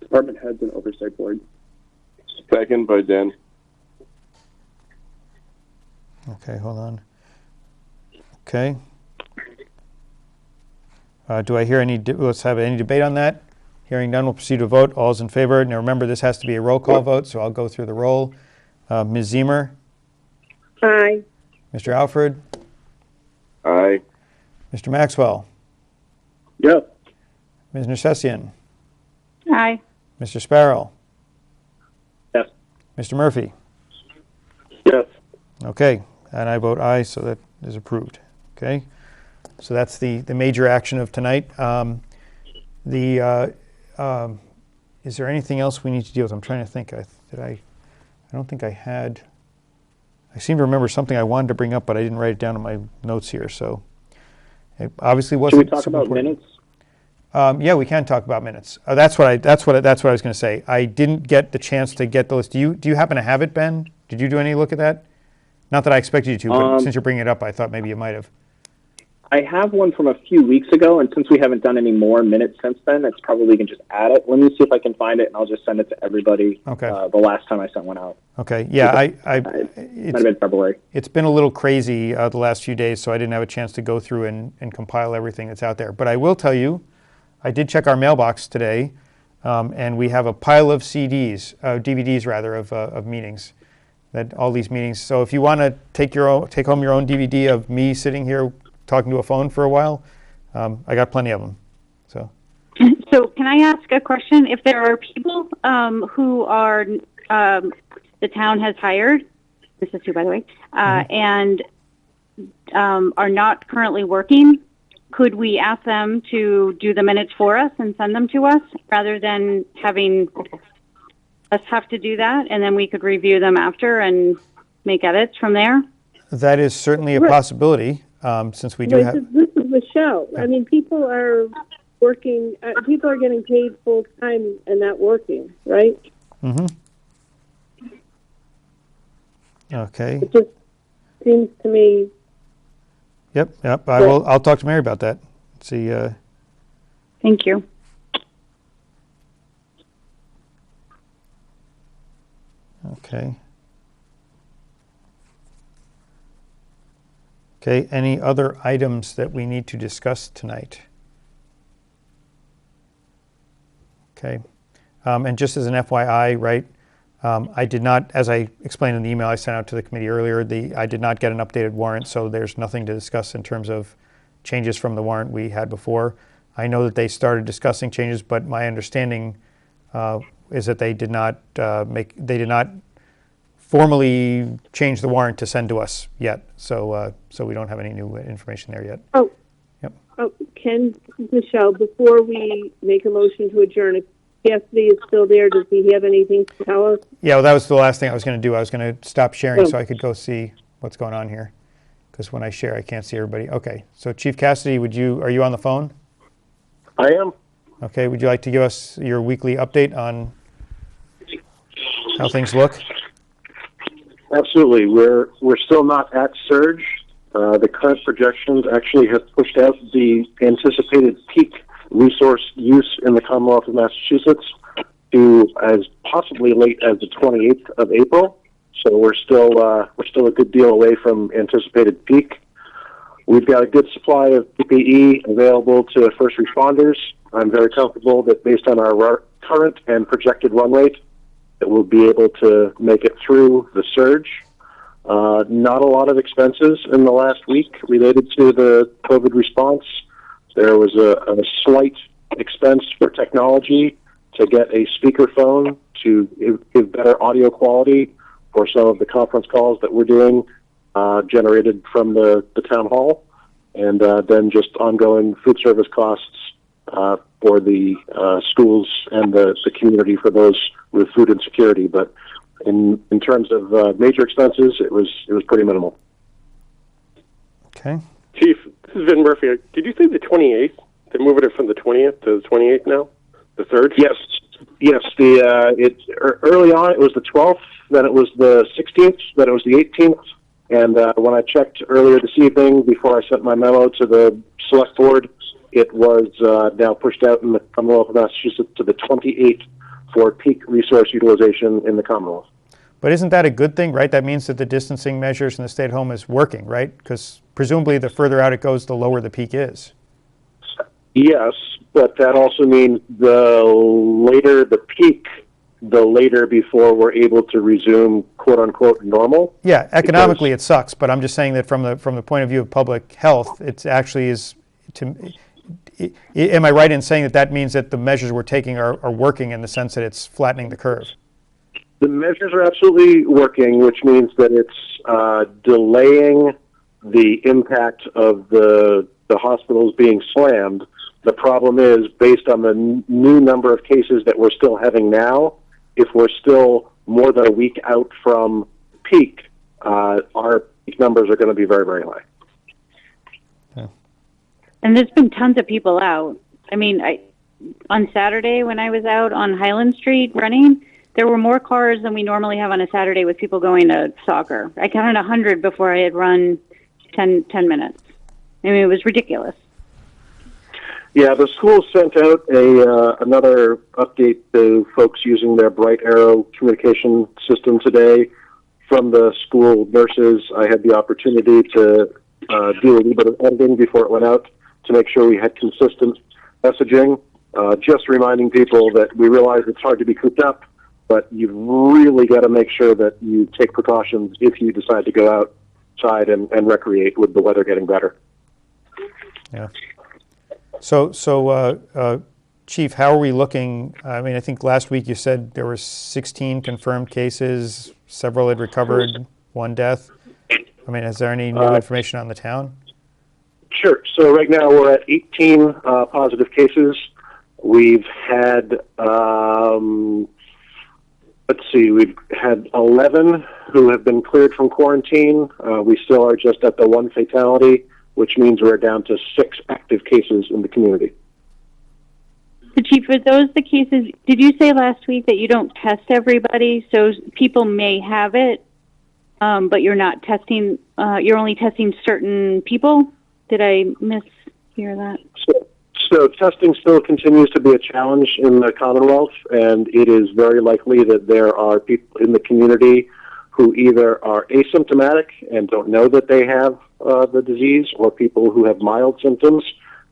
Speaker 7: department heads and oversight board.
Speaker 4: Second by Dan.
Speaker 1: Okay, hold on. Okay. Do I hear any? Let's have any debate on that. Hearing none, we'll proceed to a vote. All's in favor. Now remember, this has to be a roll call vote, so I'll go through the roll. Ms. Zemer?
Speaker 6: Aye.
Speaker 1: Mr. Alfred?
Speaker 4: Aye.
Speaker 1: Mr. Maxwell?
Speaker 7: Yes.
Speaker 1: Ms. Nersessian?
Speaker 3: Aye.
Speaker 1: Mr. Sparrow?
Speaker 5: Yes.
Speaker 1: Mr. Murphy?
Speaker 2: Yes.
Speaker 1: Okay, and I vote aye, so that is approved. Okay, so that's the major action of tonight. Is there anything else we need to deal with? I'm trying to think. I don't think I had. I seem to remember something I wanted to bring up, but I didn't write it down in my notes here. So it obviously wasn't.
Speaker 5: Should we talk about
Speaker 1: important.
Speaker 5: minutes?
Speaker 1: Yeah, we can talk about minutes. That's what I was going to say. I didn't get the chance to get the list. Do you happen to have it, Ben? Did you do any look at that? Not that I expected you to, but since you're bringing it up, I thought maybe you might have.
Speaker 5: I have one from a few weeks ago, and since we haven't done any more minutes since then, it's probably we can just add it. Let me see if I can find it, and I'll just send it to everybody.
Speaker 1: Okay.
Speaker 5: The last time I sent one out.
Speaker 1: Okay. Yeah,
Speaker 5: It might have been February.
Speaker 1: It's been a little crazy the last few days, so I didn't have a chance to go through and compile everything that's out there. But I will tell you, I did check our mailbox today, and we have a pile of DVDs rather, of meetings. That all these meetings. So if you want to take home your own DVD of me sitting here talking to a phone for a while, I got plenty of them.
Speaker 3: So can I ask a question? If there are people who are the town has hired, this is Sue, by the way, and are not currently working, could we ask them to do the minutes for us and send them to us rather than having us have to do that, and then we could review them after and make edits from there?
Speaker 1: That is certainly a possibility, since we do have.
Speaker 6: This is the show. I mean, people are working. People are getting paid full time and not working, right?
Speaker 1: Okay.
Speaker 6: It just seems to me.
Speaker 1: Yep. I'll talk to Mary about that. See.
Speaker 3: Thank you.
Speaker 1: Okay. Okay. Any other items that we need to discuss tonight? Okay. And just as an FYI, right, I did not, as I explained in the email I sent out to the committee earlier, I did not get an updated warrant, so there's nothing to discuss in terms of changes from the warrant we had before. I know that they started discussing changes, but my understanding is that they did not formally change the warrant to send to us yet. So we don't have any new information there yet.
Speaker 6: Oh.
Speaker 1: Yep.
Speaker 6: Oh, Michelle, before we make a motion to adjourn, if Cassidy is still there, does he have anything to tell us?
Speaker 1: Yeah, well, that was the last thing I was going to do. I was going to stop sharing so I could go see what's going on here. Because when I share, I can't see everybody. Okay, so Chief Cassidy, are you on the phone?
Speaker 8: I am.
Speaker 1: Okay, would you like to give us your weekly update on how things look?
Speaker 8: Absolutely. We're still not at surge. The current projections actually have pushed out the anticipated peak resource use in the Commonwealth of Massachusetts to as possibly late as the 28th of April. So we're still a good deal away from anticipated peak. We've got a good supply of PPE available to first responders. I'm very comfortable that based on our current and projected run rate, that we'll be able to make it through the surge. Not a lot of expenses in the last week related to the COVID response. There was a slight expense for technology to get a speakerphone to give better audio quality for some of the conference calls that we're doing, generated from the town hall, and then just ongoing food service costs for the schools and the community for those with food insecurity. But in terms of major expenses, it was pretty minimal.
Speaker 1: Okay.
Speaker 2: Chief, this is Vin Murphy. Did you say the 28th? They're moving it from the 20th to the 28th now? The surge?
Speaker 8: Yes. Early on it was the 12th, then it was the 16th, then it was the 18th, and when I checked earlier this evening before I sent my memo to the select board, it was now pushed out in the Commonwealth of Massachusetts to the 28th for peak resource utilization in the Commonwealth.
Speaker 1: But isn't that a good thing, right? That means that the distancing measures and the stay at home is working, right? Because presumably the further out it goes, the lower the peak is.
Speaker 8: Yes, but that also means the later the peak, the later before we're able to resume "quote unquote" normal.
Speaker 1: Yeah, economically it sucks, but I'm just saying that from the point of view of public health, it actually is. Am I right in saying that means that the measures we're taking are working in the sense that it's flattening the curve?
Speaker 8: The measures are absolutely working, which means that it's delaying the impact of the hospitals being slammed. The problem is, based on the new number of cases that we're still having now, if we're still more than a week out from peak, our peak numbers are going to be very, very high.
Speaker 3: And there's been tons of people out. I mean, on Saturday when I was out on Highland Street running, there were more cars than we normally have on a Saturday with people going to soccer. I counted 100 before I had run 10 minutes. I mean, it was ridiculous.
Speaker 8: Yeah, the school sent out another update to folks using their Bright Arrow communication system today. From the school nurses, I had the opportunity to do a little bit of editing before it went out to make sure we had consistent messaging. Just reminding people that we realize it's hard to be cooped up, but you've really got to make sure that you take precautions if you decide to go outside and recreate with the weather getting better.
Speaker 1: Yeah. So, Chief, how are we looking? I mean, I think last week you said there were 16 confirmed cases, several had recovered, one death. I mean, is there any new information on the town?
Speaker 8: Sure. So right now we're at 18 positive cases. We've had, we've had 11 who have been cleared from quarantine. We still are just at the one fatality, which means we're down to 6 active cases in the community.
Speaker 3: So, Chief, are those the cases? Did you say last week that you don't test everybody? So people may have it, but you're not testing. You're only testing certain people. Did I mishear that?
Speaker 8: So testing still continues to be a challenge in the Commonwealth, and it is very likely that there are people in the community who either are asymptomatic and don't know that they have the disease, or people who have mild symptoms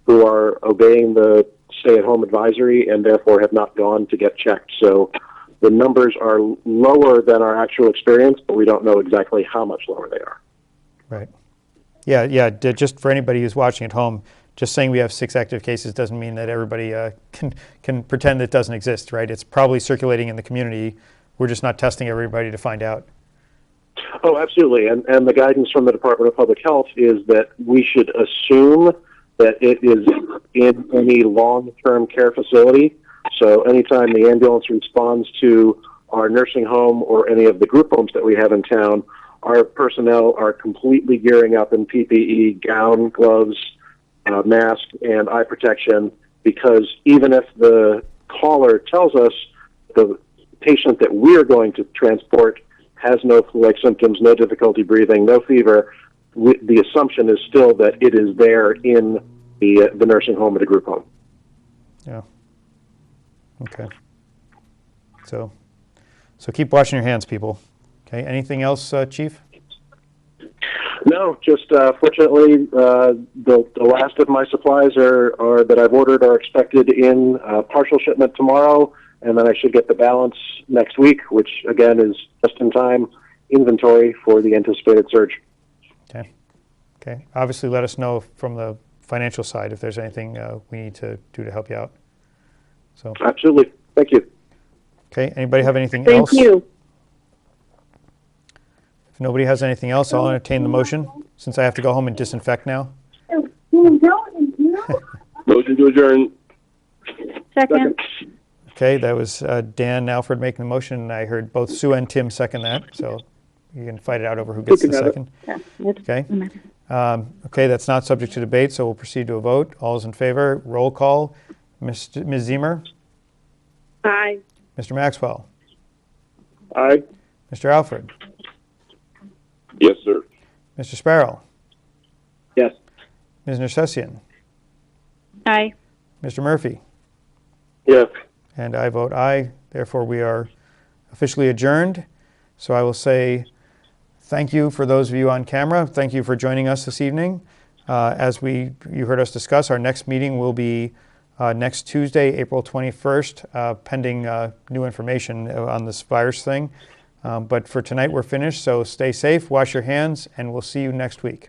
Speaker 8: who are obeying the stay-at-home advisory and therefore have not gone to get checked. So the numbers are lower than our actual experience, but we don't know exactly how much lower they are.
Speaker 1: Right. Yeah. Just for anybody who's watching at home, just saying we have 6 active cases doesn't mean that everybody can pretend it doesn't exist, right? It's probably circulating in the community. We're just not testing everybody to find out.
Speaker 8: Oh, absolutely. And the guidance from the Department of Public Health is that we should assume that it is in any long-term care facility. So anytime the ambulance responds to our nursing home or any of the group homes that we have in town, our personnel are completely gearing up in PPE, gown, gloves, mask, and eye protection, because even if the caller tells us the patient that we're going to transport has no flu-like symptoms, no difficulty breathing, no fever, the assumption is still that it is there in the nursing home or the group home.
Speaker 1: Yeah. Okay. So keep washing your hands, people. Okay. Anything else, Chief?
Speaker 8: No, just fortunately, the last of my supplies are that I've ordered are expected in partial shipment tomorrow, and then I should get the balance next week, which again is just-in-time inventory for the anticipated surge.
Speaker 1: Okay. Obviously, let us know from the financial side if there's anything we need to do to help you out. So.
Speaker 8: Absolutely. Thank you.
Speaker 1: Okay. Anybody have anything else?
Speaker 6: Thank you.
Speaker 1: If nobody has anything else, I'll entertain the motion, since I have to go home and disinfect now.
Speaker 4: Motion to adjourn.
Speaker 3: Second.
Speaker 1: Okay, that was Dan Alfred making the motion, and I heard both Sue and Tim second that, so you can fight it out over who gets the second. Okay. Okay, that's not subject to debate, so we'll proceed to a vote. All is in favor. Roll call. Ms. Ziemer?
Speaker 6: Aye.
Speaker 1: Mr. Maxwell?
Speaker 7: Aye.
Speaker 1: Mr. Alfred?
Speaker 4: Yes, sir.
Speaker 1: Mr. Sparrow?
Speaker 5: Yes.
Speaker 1: Ms. Nersessian?
Speaker 3: Aye.
Speaker 1: Mr. Murphy?
Speaker 2: Yes.
Speaker 1: And I vote aye. Therefore, we are officially adjourned. So I will say thank you for those of you on camera. Thank you for joining us this evening. As you heard us discuss, our next meeting will be next Tuesday, April 21st, pending new information on this virus thing. But for tonight, we're finished. So stay safe, wash your hands, and we'll see you next week.